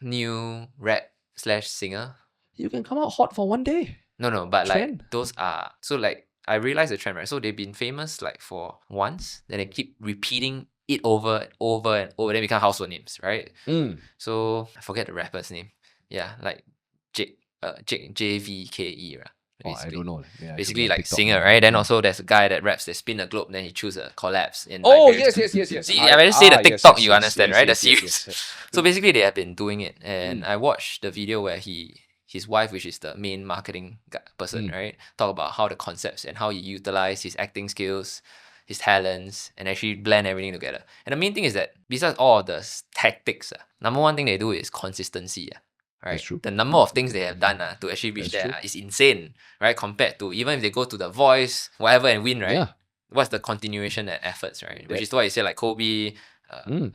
new rap / singer. You can come out hot for one day. No, but Trend. like those are so like I realized the trend, right? So they've been famous like for once, then they keep repeating it over and over, then become household names, right? So I forget the rapper's name. Yeah, like JVKE, right? I don't know. Yeah, basically like TikTok singer, right? Then also there's a guy that raps, they spin the globe, then he choose a collapse in. Oh, like, yes. See, I just say the TikTok, you understand, right? The Yes. series. So basically they have been doing it, and I watched the video where his wife, which is the main marketing person, right, talk about how the concepts and how he utilized his acting skills, his talents, and actually blend everything together. And the main thing is that besides all of the tactics, number one thing they do is consistency. Right? That's true. The number of things they have done to actually reach there is insane, right? Compared to even if they go to The Voice, whatever, and win, right? Yeah. What's the continuation and efforts, right? Which is why you say like Kobe,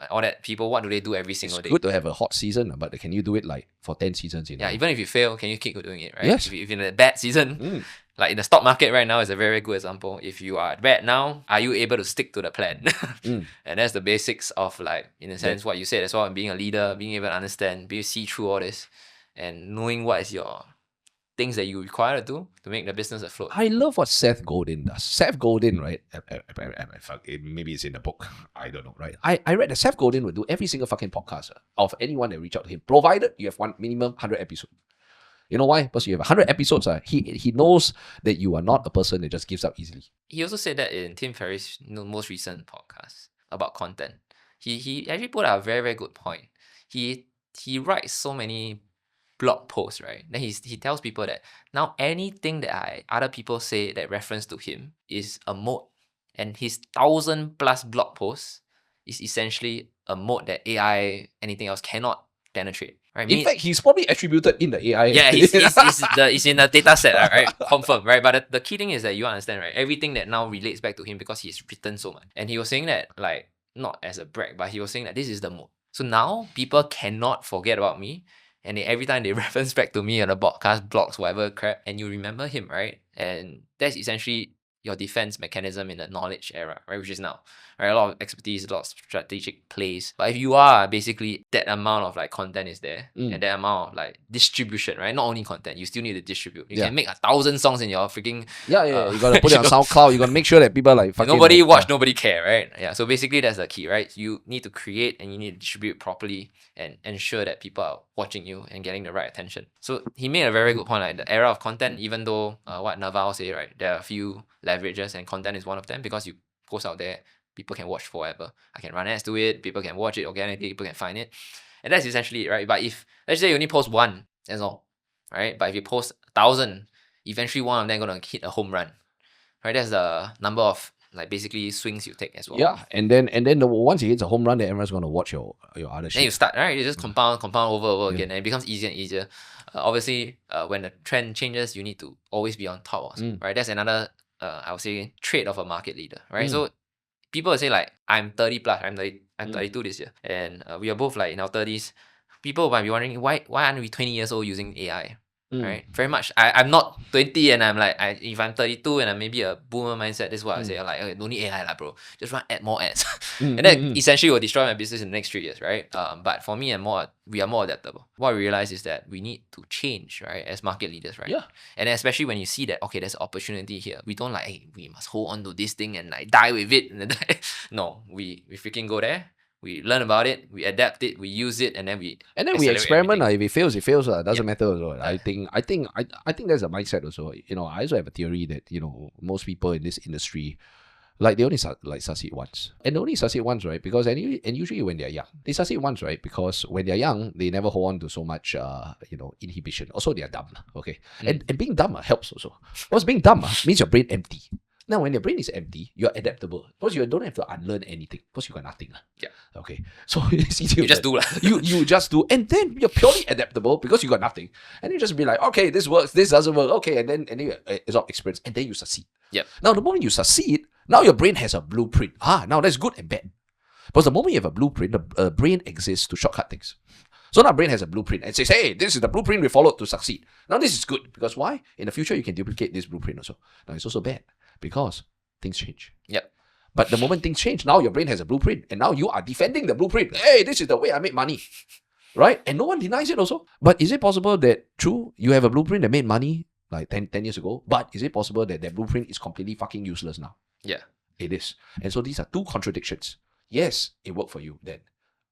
all that people, what do they do every single day? It's good to have a hot season, but can you do it like for 10 seasons? Yeah, even if you fail, can you keep doing it, right? Yes. If you're in a bad season, like in the stock market right now is a very, very good example. If you are bad now, are you able to stick to the plan? And that's the basics of like, in a sense, what you said as well, being a leader, being able to understand, being able to see through all this, and knowing what is your things that you require to do to make the business afloat. I love what Seth Godin does. Seth Godin, right? Maybe it's in the book. I don't know, right? I read that Seth Godin would do every single fucking podcast of anyone that reach out to him, provided you have one minimum 100 episodes. You know why? Because you have 100 episodes. He knows that you are not a person that just gives up easily. He also said that in Tim Ferriss' most recent podcast about content. He actually put out a very, very good point. He writes so many blog posts, right? Then he tells people that now anything that other people say that reference to him is a mode, and his 1,000+ blog posts is essentially a mode that AI, anything else cannot penetrate. Right? In fact, he's probably attributed in the AI. Yeah, he's in the data set, right? Confirm, right? But the key thing is that you understand, right? Everything that now relates back to him because he's written so much. And he was saying that, like, not as a brag, but he was saying that this is the mode. So now people cannot forget about me. And every time they reference back to me on the podcast, blogs, whatever crap, and you remember him, right? And that's essentially your defense mechanism in the knowledge era, right? Which is now, right? A lot of expertise, a lot of strategic plays. But if you are basically that amount of like content is there, and that amount of like distribution, right? Not only content, you still need to distribute. You can make 1,000 songs in your freaking you gotta put it on SoundCloud. You gotta make sure that people like fucking nobody watch, nobody care, right? Yeah. So basically that's the key, right? You need to create and you need to distribute properly and ensure that people are watching you and getting the right attention. So he made a very good point, like the era of content, even though what Naval say, right? There are a few leverages and content is one of them because you post out there, people can watch forever. I can run ads to it, people can watch it organically, people can find it. And that's essentially it, right? But if, let's say you only post one, that's all, right? But if you post 1,000, eventually one of them going to hit a home run, right? That's the number of like basically swings you take as well. Yeah, and then once he hits a home run, then everyone's going to watch your other shit. Then you start, right? You just compound over again, and it becomes easier and easier. Obviously, when the trend changes, you need to always be on top, right? That's another, I would say, trait of a market leader, right? So people will say like, I'm 30 plus, I'm 32 this year, and we are both like in our 30s. People might be wondering, why aren't we 20 years old using AI? Right? Very much. I'm not 20 and I'm like, if I'm 32 and I'm maybe a boomer mindset, this is what I say. I'm like, okay, don't need AI lah, bro. Just run more ads. And then essentially will destroy my business in the next 3 years, right? But for me we are more adaptable. What we realize is that we need to change, right? As market leaders, right? Yeah. And especially when you see that, okay, there's opportunity here. We don't like, hey, we must hold on to this thing and like die with it. No, we freaking go there. We learn about it, we adapt it, we use it, and then we experiment. If it fails, it fails. Doesn't matter also. I think that's a mindset also. I also have a theory that most people in this industry, like they only succeed once, and they only succeed once, right? Because and usually when they're young, they succeed once, right? Because when they're young, they never hold on to so much inhibition. Also, they're dumb. Okay, and being dumb helps also. Because being dumb means your brain empty. Now, when your brain is empty, you're adaptable. Because you don't have to unlearn anything. Because you got nothing. Yeah. Okay. So it's easy. You just do. You just do. And then you're purely adaptable because you got nothing. And you just be like, okay, this works, this doesn't work. Okay. And then you absorb experience. And then you succeed. Yep. Now, the moment you succeed, now your brain has a blueprint. Now that's good and bad. Because the moment you have a blueprint, the brain exists to shortcut things. So now brain has a blueprint and says, hey, this is the blueprint we followed to succeed. Now this is good because why? In the future, you can duplicate this blueprint also. Now it's also bad because things change. Yep. But the moment things change, now your brain has a blueprint and now you are defending the blueprint. Hey, this is the way I make money. Right? And no one denies it also. But is it possible that true, you have a blueprint that made money like 10 years ago, but is it possible that that blueprint is completely fucking useless now? Yeah. It is. And so these are two contradictions. Yes, it worked for you then.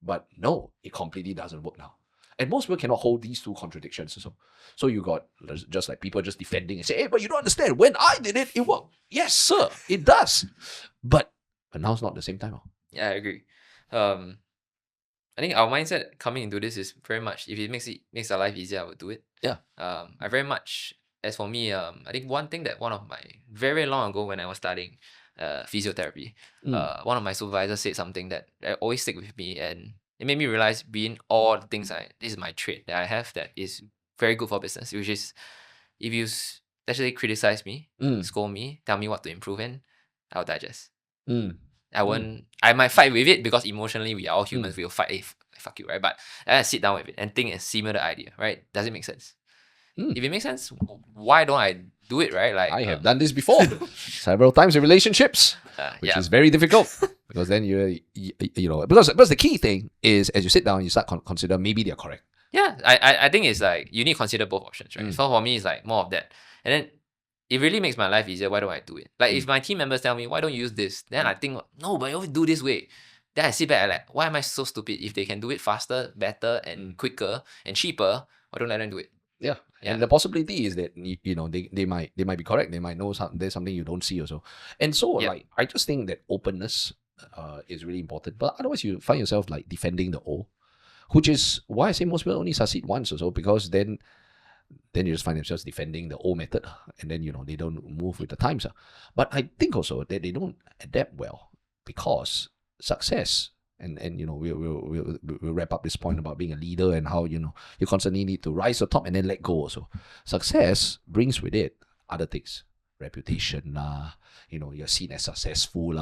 But no, it completely doesn't work now. And most people cannot hold these two contradictions. So you got just like people just defending and say, hey, but you don't understand. When I did it, it worked. Yes, sir, it does. But now it's not the same time. Oh. Yeah, I agree. I think our mindset coming into this is very much, if it makes our life easier, I would do it. Yeah. I very much, as for me, I think one thing that one of my, very long ago when I was studying physiotherapy, one of my supervisors said something that always stick with me, and it made me realize being all the things this is my trait that I have that is very good for business, which is if you actually criticize me, scold me, tell me what to improve in, I'll digest. I won't. I might fight with it because emotionally we are all humans. We'll fight. Hey, fuck you, right? But I sit down with it and think a similar idea, right? Does it make sense? If it makes sense, why don't I do it, right? Like I have done this before several times in relationships, which is very difficult because then you know because the key thing is as you sit down, you start consider maybe they're correct. Yeah, I think it's like you need to consider both options, right? So for me, it's like more of that, and then it really makes my life easier. Why don't I do it? Like if my team members tell me, why don't you use this? Then I think, no, but you always do this way. Then I sit back and like, why am I so stupid? If they can do it faster, better, and quicker and cheaper, why don't let them do it? Yeah. And the possibility is that you know they might be correct. They might know there's something you don't see also. And so like I just think that openness is really important. But otherwise you find yourself like defending the O, which is why I say most people only succeed once or so, because then you just find themselves defending the old method, and then you know they don't move with the times. But I think also that they don't adapt well because success, and you know we'll wrap up this point about being a leader and how you know you constantly need to rise to the top and then let go also. Success brings with it other things, reputation you know, you're seen as successful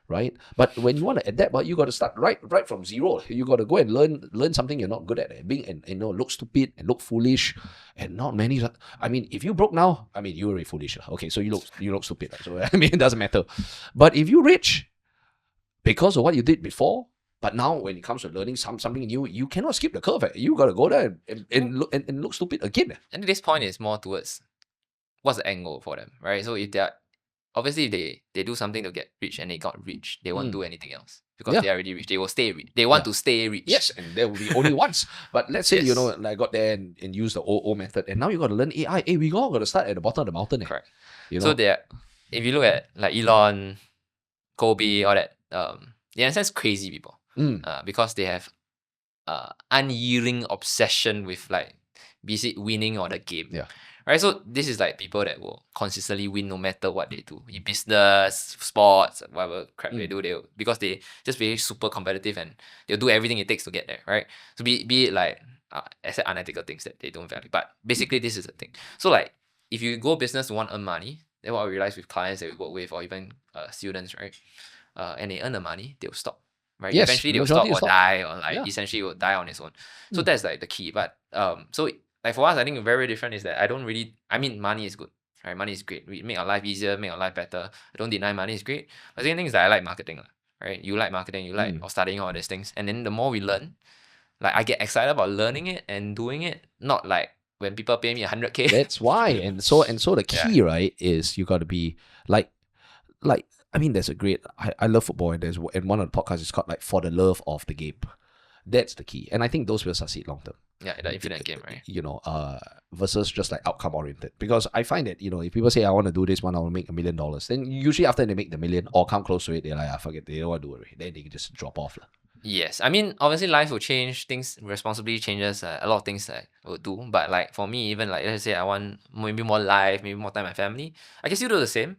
right? But when you want to adapt, you got to start right from zero. You got to go and learn something you're not good at. Being and you know, look stupid and look foolish, and not many. I mean, if you broke now, I mean, you're very foolish. Okay, so you look stupid. So I mean, it doesn't matter. But if you're rich because of what you did before, but now when it comes to learning something new, you cannot skip the curve. You got to go there and look stupid again. And at this point, is more towards what's the end goal for them, right? So if they're obviously, if they do something to get rich and they got rich, they won't do anything else because they're already rich. They will stay rich. They want to stay rich. Yes, and there will be only once. But let's say, you know, like got there and use the old method, and now you got to learn AI. Hey, we all got to start at the bottom of the mountain. Correct. You know? So if you look at like Elon, Kobe, all that, they're in a sense crazy people because they have unyielding obsession with like be winning or the game. Yeah. Right, so this is like people that will consistently win no matter what they do in business, sports, whatever crap they do. Because they just very super competitive and they'll do everything it takes to get there, right? So be it like unethical things that they don't value, but basically this is the thing. So like if you go business to want to earn money, then what I realize with clients that we work with or even students, right? And they earn the money, they'll stop. Right? Yes, Eventually they'll stop or die, or like essentially will die on its own. So that's like the key. But so like for us, I think very different is that I mean, money is good, right? Money is great. We make our life easier, make our life better. I don't deny money is great. But the second thing is that I like marketing, right? You like marketing, you like or studying all these things. And then the more we learn, like I get excited about learning it and doing it, not like when people pay me 100K. That's why. And so the key, right, is you got to be like, I mean, there's a great, I love football, and one of the podcasts is called like For the Love of the Game. That's the key. And I think those will succeed long term. Yeah, the infinite game, right? You know, versus just like outcome oriented. Because I find that, you know, if people say I want to do this one, I want to make $1 million, then usually after they make the million or come close to it, they're like, forget, they don't want to do it. Then they can just drop off. Yes, I mean, obviously life will change, things, responsibility changes, a lot of things that I will do. But like for me, even like let's say I want maybe more life, maybe more time with my family, I can still do the same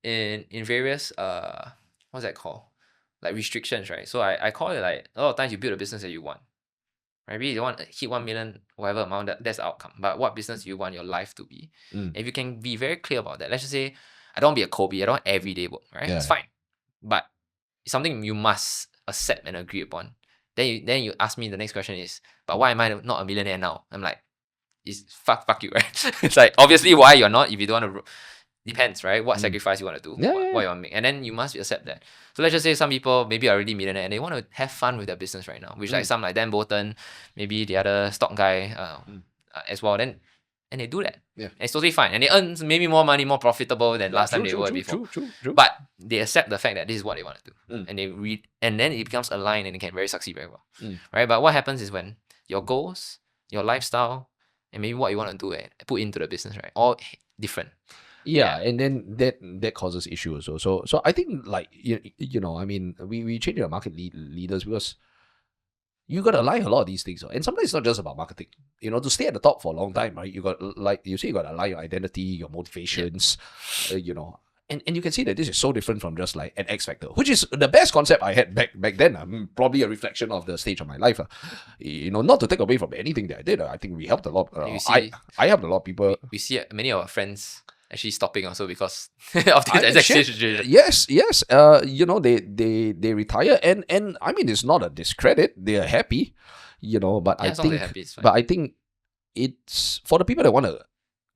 in various what's that called? Like restrictions, right? So I call it like a lot of times you build a business that you want. Right? Maybe you want to hit 1 million, whatever amount, that's the outcome. But what business do you want your life to be? If you can be very clear about that, let's just say I don't want to be a Kobe, I don't want everyday work, right? It's fine. But it's something you must accept and agree upon. then you ask me the next question is, but why am I not a millionaire now? I'm like, it's fuck you, right? It's like obviously why you're not if you don't want to. Depends, right? What sacrifice you want to do, Yeah, what you want to make, and then you must accept that. So let's just say some people maybe are already millionaire and they want to have fun with their business right now, which like some like Dan Bolton, maybe the other stock guy as well. Then and they do that. Yeah. And it's totally fine, and they earn maybe more money, more profitable than last time they were before. True. But they accept the fact that this is what they want to do, and they read, and then it becomes aligned, and they can very succeed very well, right? But what happens is when your goals, your lifestyle, and maybe what you want to do put into the business, right, all different. Yeah, and then that causes issues also. So I think like you know, I mean, we change our market leaders because you got to align a lot of these things. And sometimes it's not just about marketing. You know, to stay at the top for a long time, right? You got, like you say, you got to align your identity, your motivations, you know. And you can see that this is so different from just like an X Factor, which is the best concept I had back then. Probably a reflection of the stage of my life. You know, not to take away from anything that I did. I think we helped a lot. I helped a lot of people. We see many of our friends actually stopping also because of this exact situation. Yes. You know, they retire, and I mean, it's not a discredit. They are happy, you know. But I think it's for the people that want to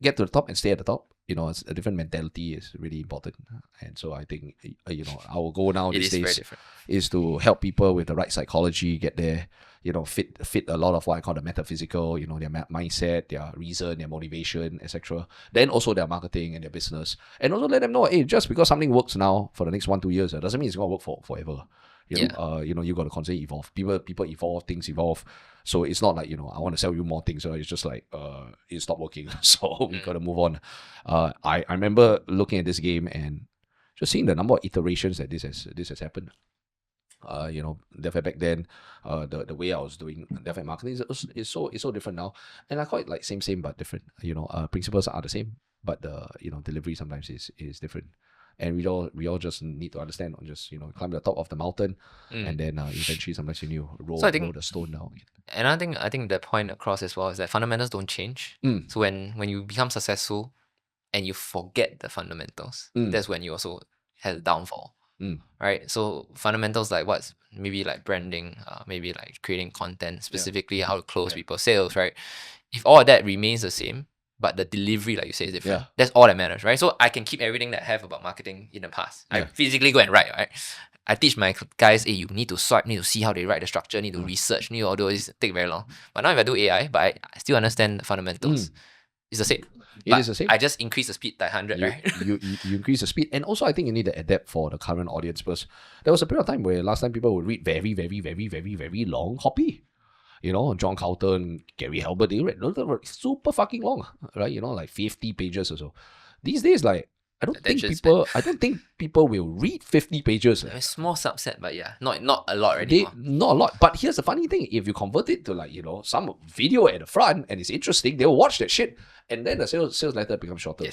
get to the top and stay at the top. You know, it's a different mentality is really important, and so I think you know, our goal now these days is to help people with the right psychology get there. You know, fit a lot of what I call the metaphysical, you know, their mindset, their reason, their motivation, etc. Then also their marketing and their business. And also let them know, hey, just because something works now for the next 1-2 years, it doesn't mean it's going to work for forever. You know, you got to constantly evolve. People evolve, things evolve. So it's not like, you know, I want to sell you more things. So it's just like, it stopped working. So we got to move on. I remember looking at this game and just seeing the number of iterations that this has happened. You know, definitely back then, the way I was doing definitely marketing is so different now, and I call it like same but different. You know, principles are the same, but the, you know, delivery sometimes is different, and we all just need to understand, or just, you know, climb the top of the mountain, and then eventually sometimes you need to roll the stone down. And I think the point across as well is that fundamentals don't change. So when you become successful, and you forget the fundamentals, that's when you also have a downfall. Right, so fundamentals like what's maybe like branding, maybe like creating content, specifically how to close people's sales, right? If all of that remains the same, but the delivery, like you say, is different, that's all that matters, right? So I can keep everything that I have about marketing in the past. I physically go and write, right? I teach my guys, hey, you need to swipe, need to see how they write the structure, need to research, need to all those, take very long. But now if I do AI, but I still understand the fundamentals, it's the same. It is the same. I just increase the speed by 100, right? you increase the speed, and also I think you need to adapt for the current audience, because there was a period of time where last time people would read very, very, very, very, very long copy. You know, John Carlton, Gary Halbert, they read super fucking long, right? You know, like 50 pages or so. These days, like, I don't think people will read 50 pages. A small subset, but yeah, not a lot already. Not a lot. But here's the funny thing: if you convert it to, like, you know, some video at the front and it's interesting, they'll watch that shit, and then the sales letter becomes shorter.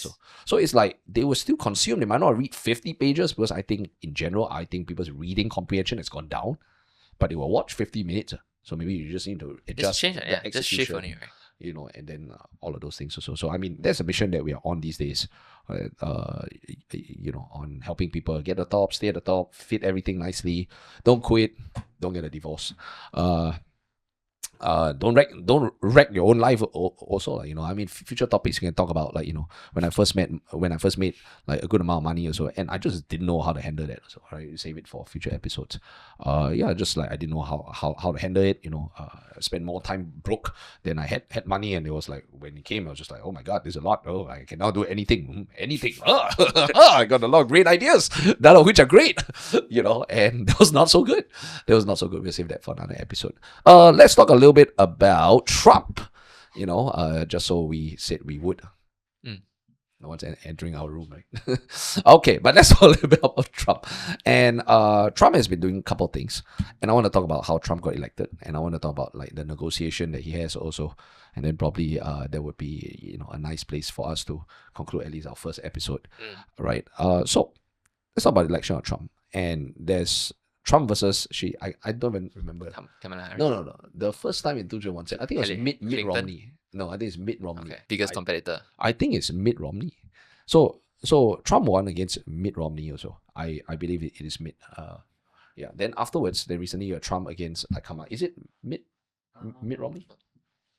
So it's like they will still consume. They might not read 50 pages, because I think in general, people's reading comprehension has gone down, but they will watch 50 minutes. So maybe you just need to adjust. Just shift only, right? You know, and then all of those things also. So I mean, that's a mission that we are on these days. You know, on helping people get the top, stay at the top, fit everything nicely, don't quit, don't get a divorce. Don't wreck your own life also, you know. I mean, future topics you can talk about, like, you know, when I first made like a good amount of money or so, and I just didn't know how to handle that. So right, save it for future episodes. Just like I didn't know how to handle it, you know. I spent more time broke than I had money, and it was like when it came, I was just like, oh my god, there's a lot. Oh, I can now do anything. I got a lot of great ideas, none of which are great, you know, and that was not so good. We'll save that for another episode. Let's talk a little bit about Trump, you know, just so we said we would. No one's entering our room, right? Okay, but let's talk a little bit about Trump. And Trump has been doing a couple of things, and I want to talk about how Trump got elected, and I want to talk about like the negotiation that he has also, and then probably there would be, you know, a nice place for us to conclude at least our first episode, right? So let's talk about the election of Trump, and there's Trump versus I don't even remember. Kamala Harris. No. The first time in 2017, I think it was Mitt Romney. No, I think it's Mitt Romney. Okay. Biggest competitor. I think it's Mitt Romney. So Trump won against Mitt Romney also. I believe it is Mitt. Yeah. Then afterwards, then recently you had Trump against Kamala. Is it Mitt Romney?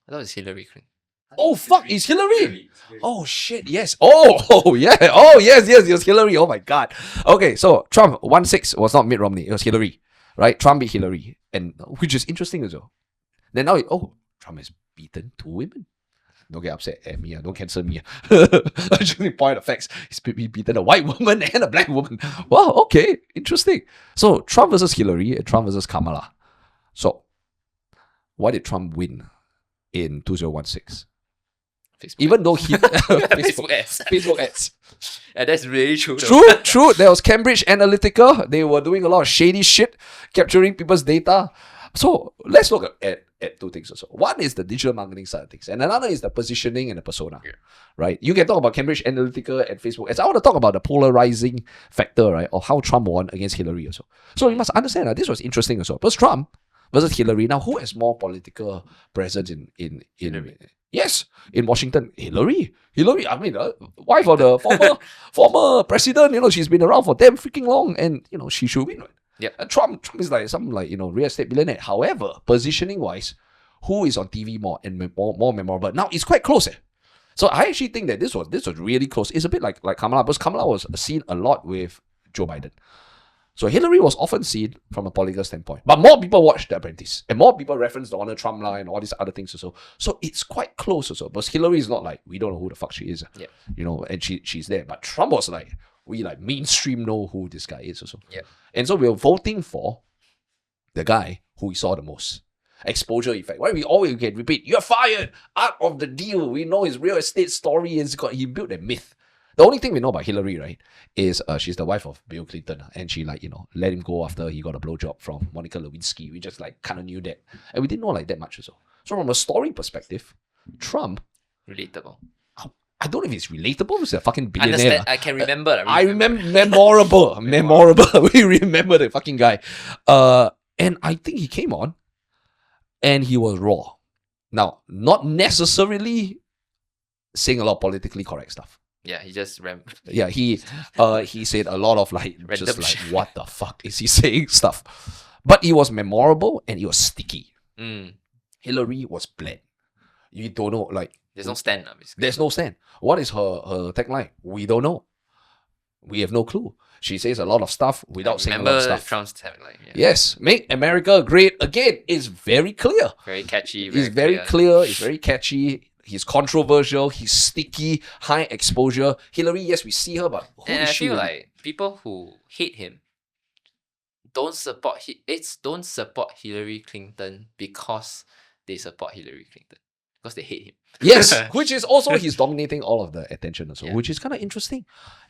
I thought it's Hillary Clinton. Oh fuck! It's Hillary. Oh shit! Yes. Oh yeah. Oh yes. It's Hillary. Oh my god. Okay, so Trump 1-6 was not Mitt Romney. It was Hillary, right? Trump beat Hillary, and which is interesting as well. Then now, Trump has beaten 2 women. Don't get upset at me. Don't cancel me. I just point the facts. He's beaten a white woman and a black woman. Wow. Okay. Interesting. So Trump versus Hillary and Trump versus Kamala. So why did Trump win in 2016? Facebook Even though he Facebook ads. Facebook ads. Yeah, that's really true. Though. True. There was Cambridge Analytica. They were doing a lot of shady shit, capturing people's data. So let's look at 2 things also. One is the digital marketing side of things, and another is the positioning and the persona. Yeah. Right? You can talk about Cambridge Analytica and Facebook ads. I want to talk about the polarizing factor, right, of how Trump won against Hillary also. So you must understand that this was interesting also. Because Trump versus Hillary. Now, who has more political presence in Yes, in Washington, Hillary. I mean, wife of the former president. She's been around for damn freaking long, and she should win. Right? Yeah. Trump is like some real estate billionaire. However, positioning wise, who is on TV more and more memorable? Now it's quite close. So I actually think that this was really close. It's a bit like Kamala, because Kamala was seen a lot with Joe Biden. So Hillary was often seen from a political standpoint. But more people watched The Apprentice. And more people reference Donald Trump line and all these other things also. So it's quite close also. But Hillary is not like, we don't know who the fuck she is. Yeah. And she's there. But Trump was like, we mainstream know who this guy is also. Yeah. And so we were voting for the guy who we saw the most. Exposure effect. Why we always can repeat, you're fired, out of the deal. We know his real estate story. He built a myth. The only thing we know about Hillary, right, is she's the wife of Bill Clinton, and she let him go after he got a blowjob from Monica Lewinsky. We just kind of knew that, and we didn't know that much also. So from a story perspective, Trump, relatable. I don't know if it's relatable. He's a fucking billionaire. Understand? I can remember. I remember memorable. We remember the fucking guy, and I think he came on, and he was raw. Now, not necessarily saying a lot of politically correct stuff. Yeah, he just Yeah, he said a lot of what the fuck is he saying stuff. But it was memorable and it was sticky. Hillary was bland. You don't know, there's no stand, basically. There's no stand. What is her tagline? We don't know. We have no clue. She says a lot of stuff without saying a lot of stuff. Trump's tagline. Yeah. Yes, make America great again. It's very clear. Very catchy. It's very clear. It's very catchy. He's controversial. He's sticky. High exposure. Hillary, yes, we see her, but who is she? I feel like people who hate him don't support Hillary Clinton because they support Hillary Clinton. Because they hate him. Yes, which is also he's dominating all of the attention also, which is kind of interesting.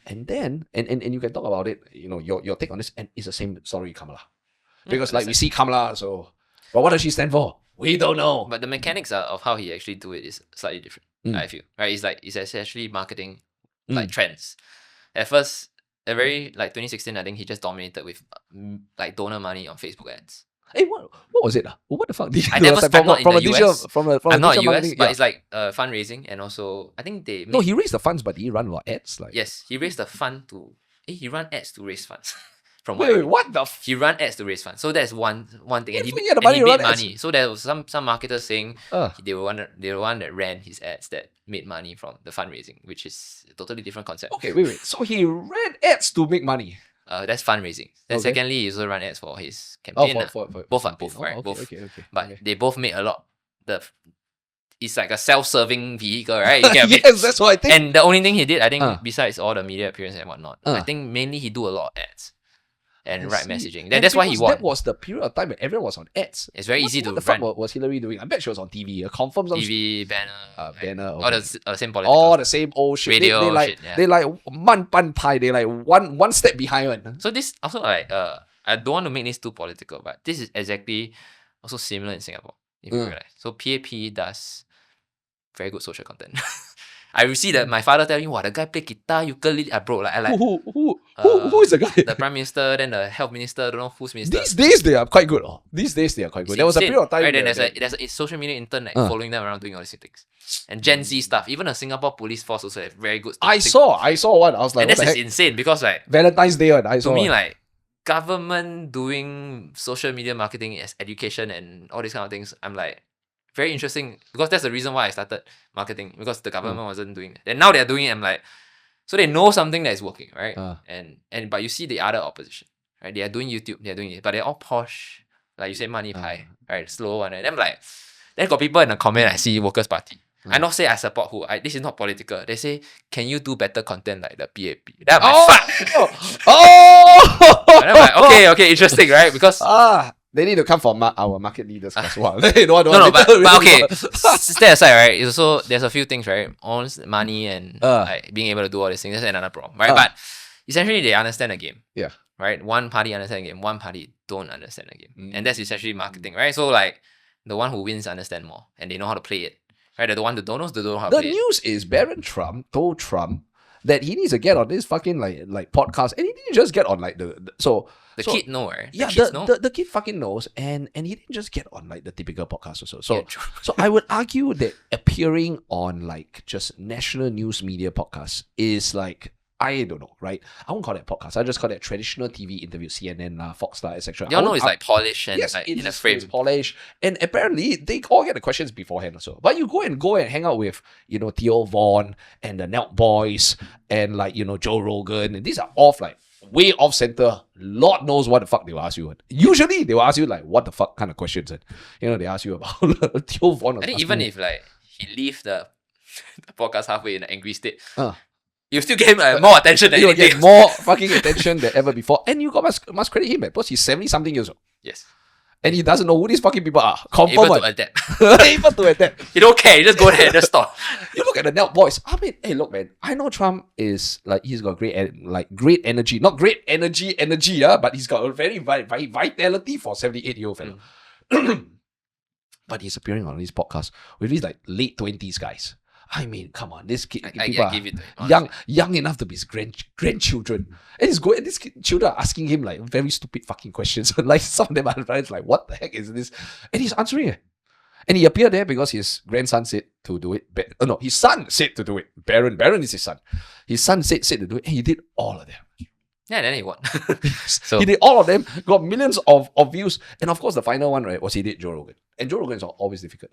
And then, and you can talk about it, your take on this, and it's the same story with Kamala. Because we see Kamala, but what does she stand for? We don't know. But the mechanics of how he actually do it is slightly different, I feel. Right? It's essentially marketing trends. At first, a very 2016, I think he just dominated with donor money on Facebook ads. Hey, what was it? What the fuck? I never I'm not in the US. I'm not US, but it's fundraising, and also I think they he raised the funds, but he run a lot of ads. Yes, he raised the fund to he ran ads to raise funds. Wait, what the? He ran ads to raise funds, so that's one thing, and he made money. So there was some marketers saying they were one that ran his ads that made money from the fundraising, which is a totally different concept. Okay, wait. So he ran ads to make money. That's fundraising. Then secondly, he also ran ads for his campaign. Both, right? Okay, both. Okay. But they both made a lot. It's like a self-serving vehicle, right? Yes, that's what I think. And the only thing he did, I think, besides all the media appearance and whatnot, I think mainly he do a lot of ads and write messaging. That's why he won. That was the period of time when everyone was on ads. It's very easy to run. What the fuck was Hillary doing? I bet she was on TV. Confirm some TV, banner. Banner. All the same political. All the same old shit. Radio shit. They man pan pie. They one step behind one. So this also I don't want to make this too political, but this is exactly also similar in Singapore. If you realize. So PAP does very good social content. I see that my father telling me, "Wow, the guy play guitar, ukulele." Bro, who is the guy? The prime minister, then the health minister. Don't know who's minister. These days they are quite good. There was a period of time. Right, then there's a social media intern following them around doing all these things, and Gen Z stuff. Even the Singapore police force also have very good stuff. I saw one. I was like, and this is insane because Valentine's Day one. I saw. To me, government doing social media marketing as education and all these kind of things, I'm like, very interesting, because that's the reason why I started marketing, because the government wasn't doing it. And now they're doing it. I'm like, so they know something that is working, right? And but you see the other opposition, right? They are doing YouTube, they're doing it, but they're all posh, like you say, money pie, right? Slow one. And I'm like, then got people in the comment, I see Workers' Party. I not say I support who. This is not political. They say, can you do better content like the PAP? Then I'm like, fuck. And I'm like, okay, interesting, right? Because they need to come from our market leaders as well. They don't no, but okay. Stay aside, right? It's also, there's a few things, right? Honest money and like being able to do all these things. That's another problem, right? But essentially, they understand the game. Yeah. Right. One party understand the game. One party don't understand the game, and that's essentially marketing, right? So like, the one who wins understand more, and they know how to play it. Right? The one who don't know, they don't know how to play it. The news is Barron Trump told Trump that he needs to get on this fucking like podcast, and he didn't just get on like the kid know, right? Yeah, kids know. The kid fucking knows, and he didn't just get on like the typical podcast or so. So I would argue that appearing on like just national news media podcasts is like, I don't know, right? I won't call it podcast. I just call it traditional TV interview, CNN, Fox, etc. You know, it's like polished and yes, like in a frame. It's polished, and apparently they all get the questions beforehand also. But you go and hang out with Theo Vaughn and the Nelt Boys and like Joe Rogan, and these are off like way off center. Lord knows what the fuck they will ask you. Usually they will ask you like what the fuck kind of questions, and they ask you about Theo Vaughn. I think even if like he leave the podcast halfway in an angry state. You still get more attention than anything. Get more fucking attention than ever before. And you must credit him, because he's 70-something years old. Yes. And he doesn't know who these fucking people are. Confirm able to adapt. Able to adapt. He don't care. He just go there and just stop. You look at the Nelt Boys. I mean, hey, look, man. I know Trump is like, he's got great energy. Not great energy, but he's got a very vitality for 78-year-old fellow. But he's appearing on this podcast with these like late 20s guys. I mean, come on, this kid, people are young enough to be his grandchildren. And he's going, these children are asking him like very stupid fucking questions. Like some of them are like, what the heck is this? And he's answering it. And he appeared there because his grandson said to do it. No, his son said to do it. Barron is his son. His son said to do it, and he did all of them. Yeah, then he won. So he did all of them, got millions of views. And of course, the final one, right, was he did Joe Rogan. And Joe Rogan is always difficult.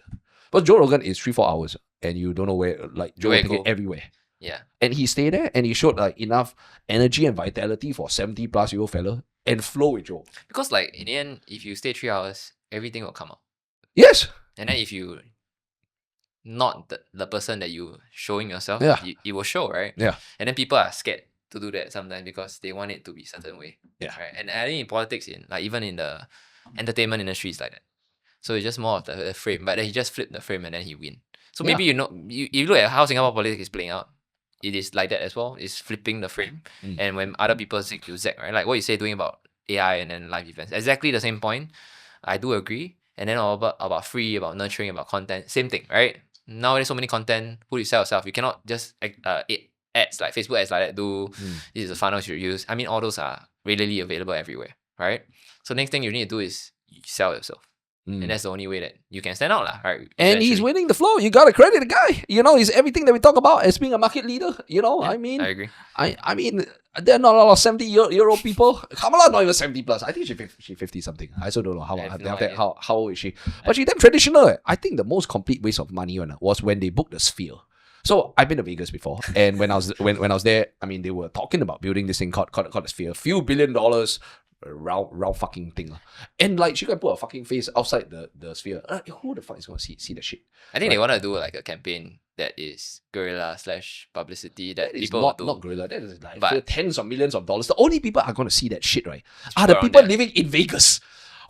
But Joe Rogan is 3-4 hours, and you don't know where, like, Joe Rogan everywhere. Yeah. And he stayed there, and he showed like enough energy and vitality for 70-plus-year-old fella, and flow with Joe. Because like, in the end, if you stay 3 hours, everything will come out. Yes. And then if you not the person that you showing yourself, it will show, right? Yeah. And then people are scared to do that sometimes because they want it to be a certain way. Yeah. Right. And I think in politics, even in the entertainment industry, it's like that. So it's just more of the frame. But then he just flipped the frame and then he win. So maybe you look at how Singapore politics is playing out. It is like that as well. It's flipping the frame. And when other people zig, you zag, right? Like what you say doing about AI and then live events. Exactly the same point. I do agree. And then about free, about nurturing, about content. Same thing, right? Now there's so many content. Who do you sell yourself? You cannot just ads like Facebook ads like that. This is the funnels you use. I mean, all those are readily available everywhere, right? So next thing you need to do is you sell yourself. And that's the only way that you can stand out, right? And he's winning the flow. You gotta credit the guy. He's everything that we talk about as being a market leader. I mean, I agree. I mean, there are not a lot of 70-year-old people. Kamala not even 70 plus. I think she's 50 something. I also don't know how old is she. But she's damn traditional. I think the most complete waste of money was when they booked the Sphere. So I've been to Vegas before, and when I was there, I mean, they were talking about building this thing called the Sphere, a few $1 billion. Round fucking thing. And like she can put a fucking face outside the Sphere. Who the fuck is gonna see the shit? I think they want to do like a campaign that is guerrilla / publicity that people not guerrilla. That is like tens of millions of dollars. The only people are gonna see that shit, right, are the people living in Vegas,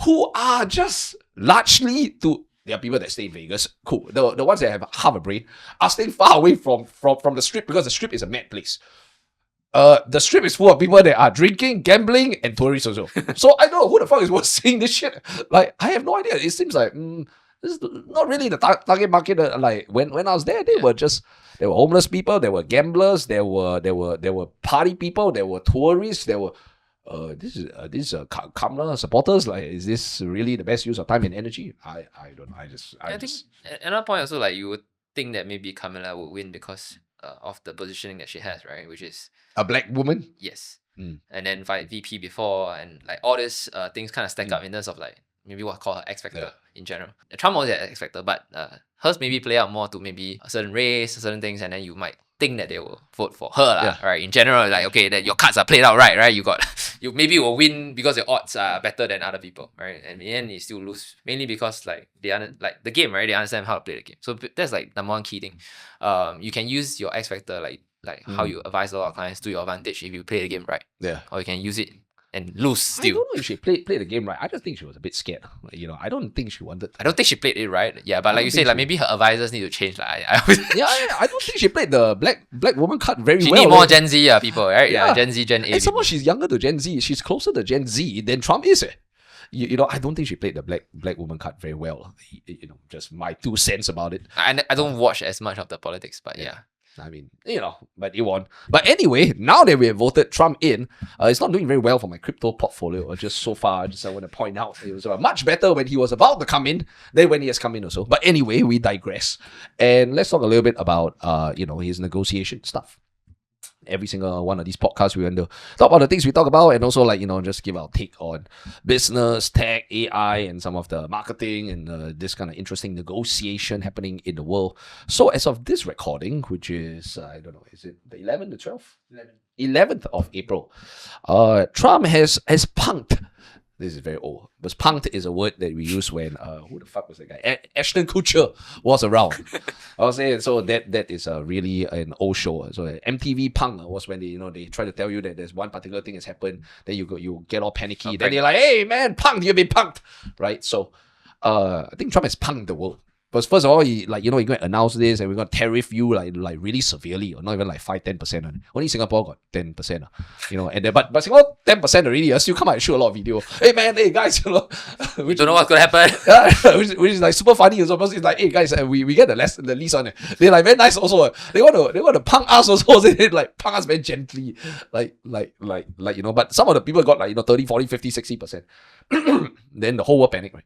who are just largely there are people that stay in Vegas. Cool. The ones that have half a brain are staying far away from the Strip, because the Strip is a mad place. The Strip is full of people that are drinking, gambling, and tourists also. So I don't know who the fuck is worth seeing this shit. Like, I have no idea. It seems like this is not really the target market. Like when I was there, there were homeless people, there were gamblers, there were party people, there were tourists, there were this is Kamala supporters. Like, is this really the best use of time and energy? I don't know. I think another point also, like, you would think that maybe Kamala would win because of the positioning that she has, right? Which is a black woman. Yes. and then fight VP before, and like all these things kind of stack up in terms of like maybe what call her X factor in general. Trump also had X factor, but hers maybe play out more to maybe a certain race, certain things, and then you might think that they will vote for her, right? In general, like okay, that your cards are played out right? You got you maybe will win because your odds are better than other people, right? And in the end, you still lose mainly because like like the game, right? They understand how to play the game. So that's like number one key thing. You can use your X factor like how you advise a lot of clients to your advantage if you play the game right. Yeah. Or you can use it and lose still. I don't know if she played the game right. I just think she was a bit scared. Like, I don't think she wanted. I don't think she played it right. Yeah, but like you say, like maybe her advisors need to change. Like, I don't think she played the black woman card very well. She need more Gen Z people, right? Yeah, Gen Z, Gen A. And somehow she's younger to Gen Z. She's closer to Gen Z than Trump is. I don't think she played the black woman card very well. Just my 2 cents about it. I don't watch as much of the politics, but yeah. I mean, but he won. But anyway, now that we have voted Trump in, it's not doing very well for my crypto portfolio. Just so far, I want to point out it was much better when he was about to come in than when he has come in also. But anyway, we digress. And let's talk a little bit about, his negotiation stuff. Every single one of these podcasts, we want to talk about the things we talk about and also just give our take on business, tech, AI, and some of the marketing and this kind of interesting negotiation happening in the world. So as of this recording, which is, I don't know, is it the 11th, the 12th? 11th of April, Trump has punked. This is very old. But punked is a word that we use when, who the fuck was that guy? Ashton Kutcher was around. I was saying, so that is really an old show. So MTV punk was when they try to tell you that there's one particular thing has happened, then you get all panicky. Okay. Then they're like, hey man, punked, you've been punked. Right? So I think Trump has punked the world. But first of all, he's going to announce this and we're going to tariff you like really severely, or not even like 5-10%. Only Singapore got 10%. And then, but Singapore 10% already, still come out and shoot a lot of video. Hey man, hey guys, which don't know what's going to happen. which is like super funny. It's like, hey guys, we get the lease on it. They're like very nice also. They want to punk us also. They like punk us very gently. But some of the people got 30, 40, 50, 60%. Then the whole world panic, right?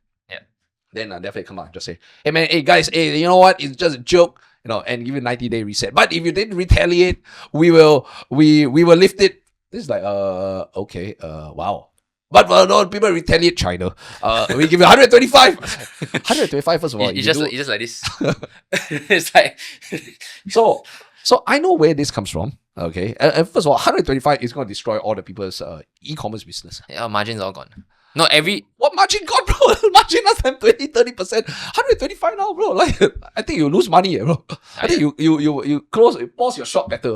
Then definitely come on, just say, hey man, hey guys, hey, you know what? It's just a joke, and give it 90-day reset. But if you didn't retaliate, we will lift it. This is like, okay, wow. But no, people retaliate China. We give you 125. 125 first of all. It's just like this. It's like so I know where this comes from. Okay, and first of all, 125 is going to destroy all the people's e-commerce business. Yeah, margins all gone. What margin got, bro? Margin last time 20-30%. 125 now, bro. Like I think you lose money, bro. I think you pause your shop better.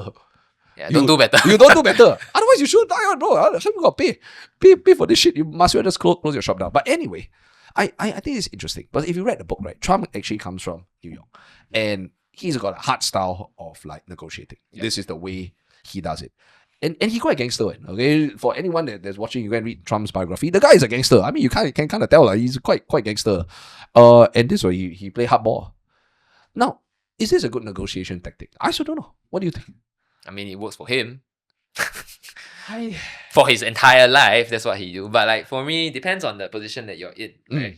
Yeah, don't do better. You don't do better. Otherwise, you should die on, bro. Some people got pay for this shit. You must well just close your shop down. But anyway, I think it's interesting. But if you read the book, right, Trump actually comes from New York, and he's got a hard style of like negotiating. Yeah. This is the way he does it. And he quite a gangster, okay? For anyone that's watching, you can read Trump's biography. The guy is a gangster. I mean, you can kind of tell he's quite gangster. And this way, he play hardball. Now, is this a good negotiation tactic? I still don't know. What do you think? I mean, it works for him. For his entire life, that's what he do. But like for me, it depends on the position that you're in, right?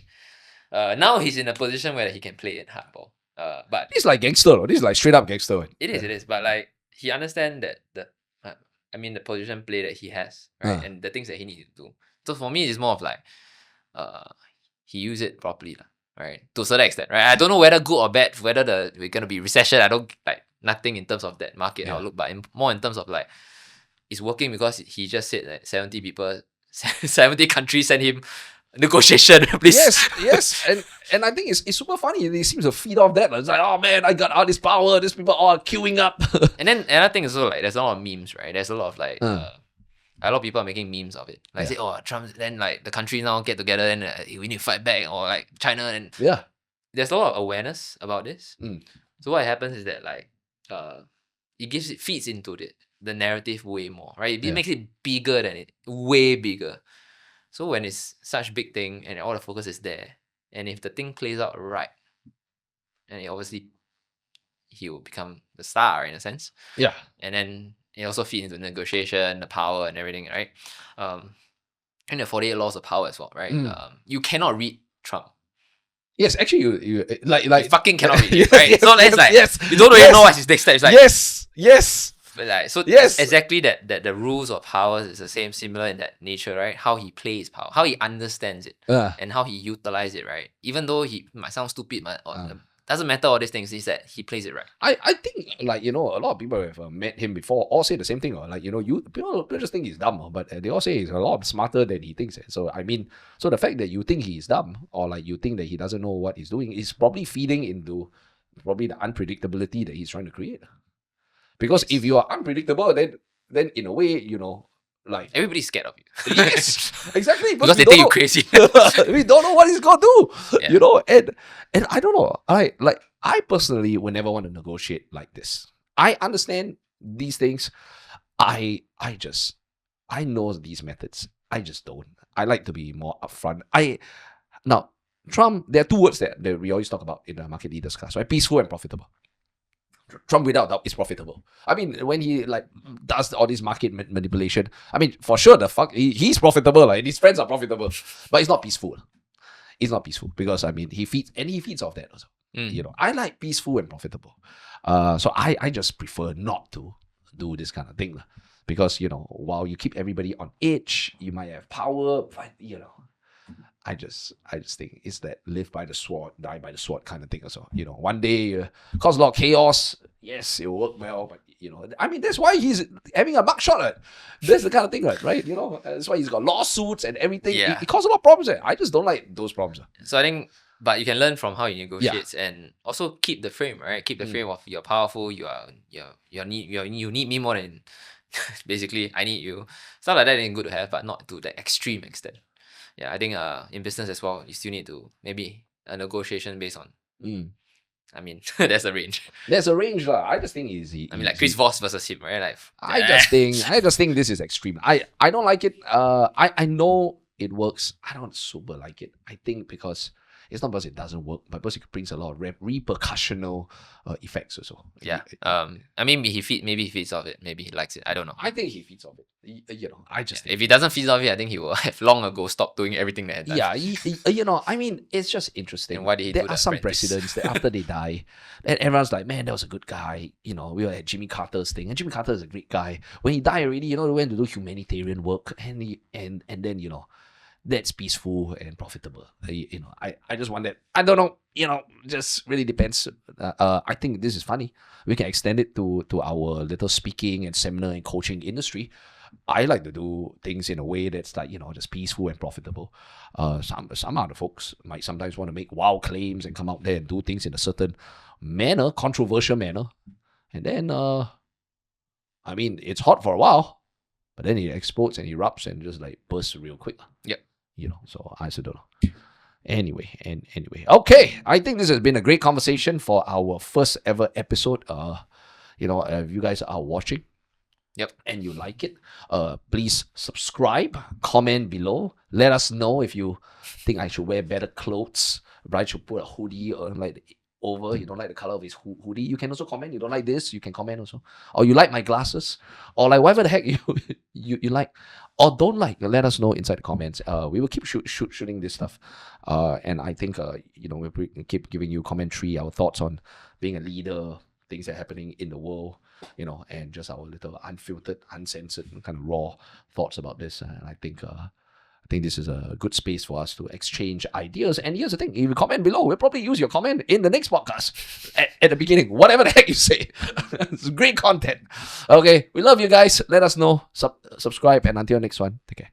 Now he's in a position where he can play in hardball. But it's like gangster. This is like straight up gangster. It is. But like he understands that the position play that he has, right? And the things that he needs to do. So for me, it's more of like, he use it properly, right? To a certain extent, right? I don't know whether good or bad, whether we're gonna be recession. I don't like nothing in terms of that market outlook, but more in terms of like, it's working because he just said that 70 countries send him negotiation, please. Yes. And I think it's super funny. He seems to feed off that. It's like, oh man, I got all this power. These people are queuing up. And then another thing is also like, there's a lot of memes, right? There's a lot of like, a lot of people are making memes of it. Like say, oh, Trump, then like the countries now get together and we need to fight back, or like China, and there's a lot of awareness about this. So what happens is that like, it feeds into the narrative way more, right? It makes it bigger than it, way bigger. So when it's such big thing and all the focus is there, and if the thing plays out right, and obviously he will become the star in a sense. Yeah. And then it also feeds into negotiation, the power and everything, right? And the 48 laws of power as well, right? You cannot read Trump. Yes, actually, you like you fucking cannot read it, right? So it's like, you don't really know what's his next step. It's like, yes. But like, so Yes. exactly that the rules of power is the same, similar in that nature, right? How he plays power, how he understands it, and how he utilizes it, right? Even though he might sound stupid, doesn't matter all these things, is that he plays it right. I think, like, a lot of people have met him before all say the same thing. Like, people just think he's dumb, but they all say he's a lot smarter than he thinks. So, I mean, so the fact that you think he's dumb, or like you think that he doesn't know what he's doing, is probably feeding into probably the unpredictability that he's trying to create. Because if you are unpredictable, then in a way, like, Everybody's scared of you. yes, exactly. Because they think you're crazy. We don't know what he's gonna do, Yeah. and I don't know. I personally would never want to negotiate like this. I understand these things. I know these methods. I just don't. I like to be more upfront. Now Trump. There are two words that we always talk about in the market leaders class, right? Peaceful and profitable. Trump, without doubt, is profitable. I mean, when he does all this market manipulation, I mean, for sure, he's profitable, and his friends are profitable, but it's not peaceful. It's not peaceful because, I mean, he feeds off that also. I like peaceful and profitable. So I just prefer not to do this kind of thing, because while you keep everybody on edge, you might have power, but I just think it's that live by the sword, die by the sword kind of thing also. One day cause a lot of chaos. Yes, it will work well, but I mean, that's why he's having a mugshot. Right? That's the kind of thing, right? That's why he's got lawsuits and everything. Yeah. It caused a lot of problems. I just don't like those problems. So I think, but you can learn from how he negotiates, and also keep the frame, right? Keep the frame of you're powerful. You need me more than basically I need you. Stuff like that is good to have, but not to the extreme extent. Yeah, I think in business as well, you still need to maybe a negotiation based on. I mean, there's a range. There's a range, lah. I just think like Chris Voss versus him, right? Like, I just think this is extreme. I don't like it. I know it works. I don't super like it. I think because it's not because it doesn't work, but because it brings a lot of repercussional effects also. Yeah. I mean, maybe he feeds off it. Maybe he likes it. I don't know. I think he feeds off it. I just think if he doesn't feed off it, I think he will have long ago stopped doing everything that he does. Yeah, I mean, it's just interesting. And why did he there do are that, some apprentice? presidents that after they die, and everyone's like, man, that was a good guy. We were at Jimmy Carter's thing, and Jimmy Carter is a great guy. When he died already, they went to do humanitarian work, and then that's peaceful and profitable. I just want that. I don't know. Just really depends. I think this is funny. We can extend it to our little speaking and seminar and coaching industry. I like to do things in a way that's like, just peaceful and profitable. Some other folks might sometimes want to make wild claims and come out there and do things in a certain manner, controversial manner. And then, I mean, it's hot for a while, but then it explodes and erupts and just like bursts real quick. Yep. So I also don't know. Anyway. Okay, I think this has been a great conversation for our first ever episode. If you guys are watching, yep, and you like it, please subscribe, comment below. Let us know if you think I should wear better clothes. Bryan should put a hoodie or over. You don't like the color of his hoodie. You can also comment. You don't like this, you can comment also. Or you like my glasses, or like whatever the heck you like or don't like. Let us know inside the comments. We will keep shooting this stuff. And I think we'll keep giving you commentary, our thoughts on being a leader, things that are happening in the world, and just our little unfiltered, uncensored, kind of raw thoughts about this. And I think this is a good space for us to exchange ideas. And here's the thing, if you comment below, we'll probably use your comment in the next podcast at the beginning, whatever the heck you say. It's great content. Okay, we love you guys. Let us know. Subscribe, and until next one, take care.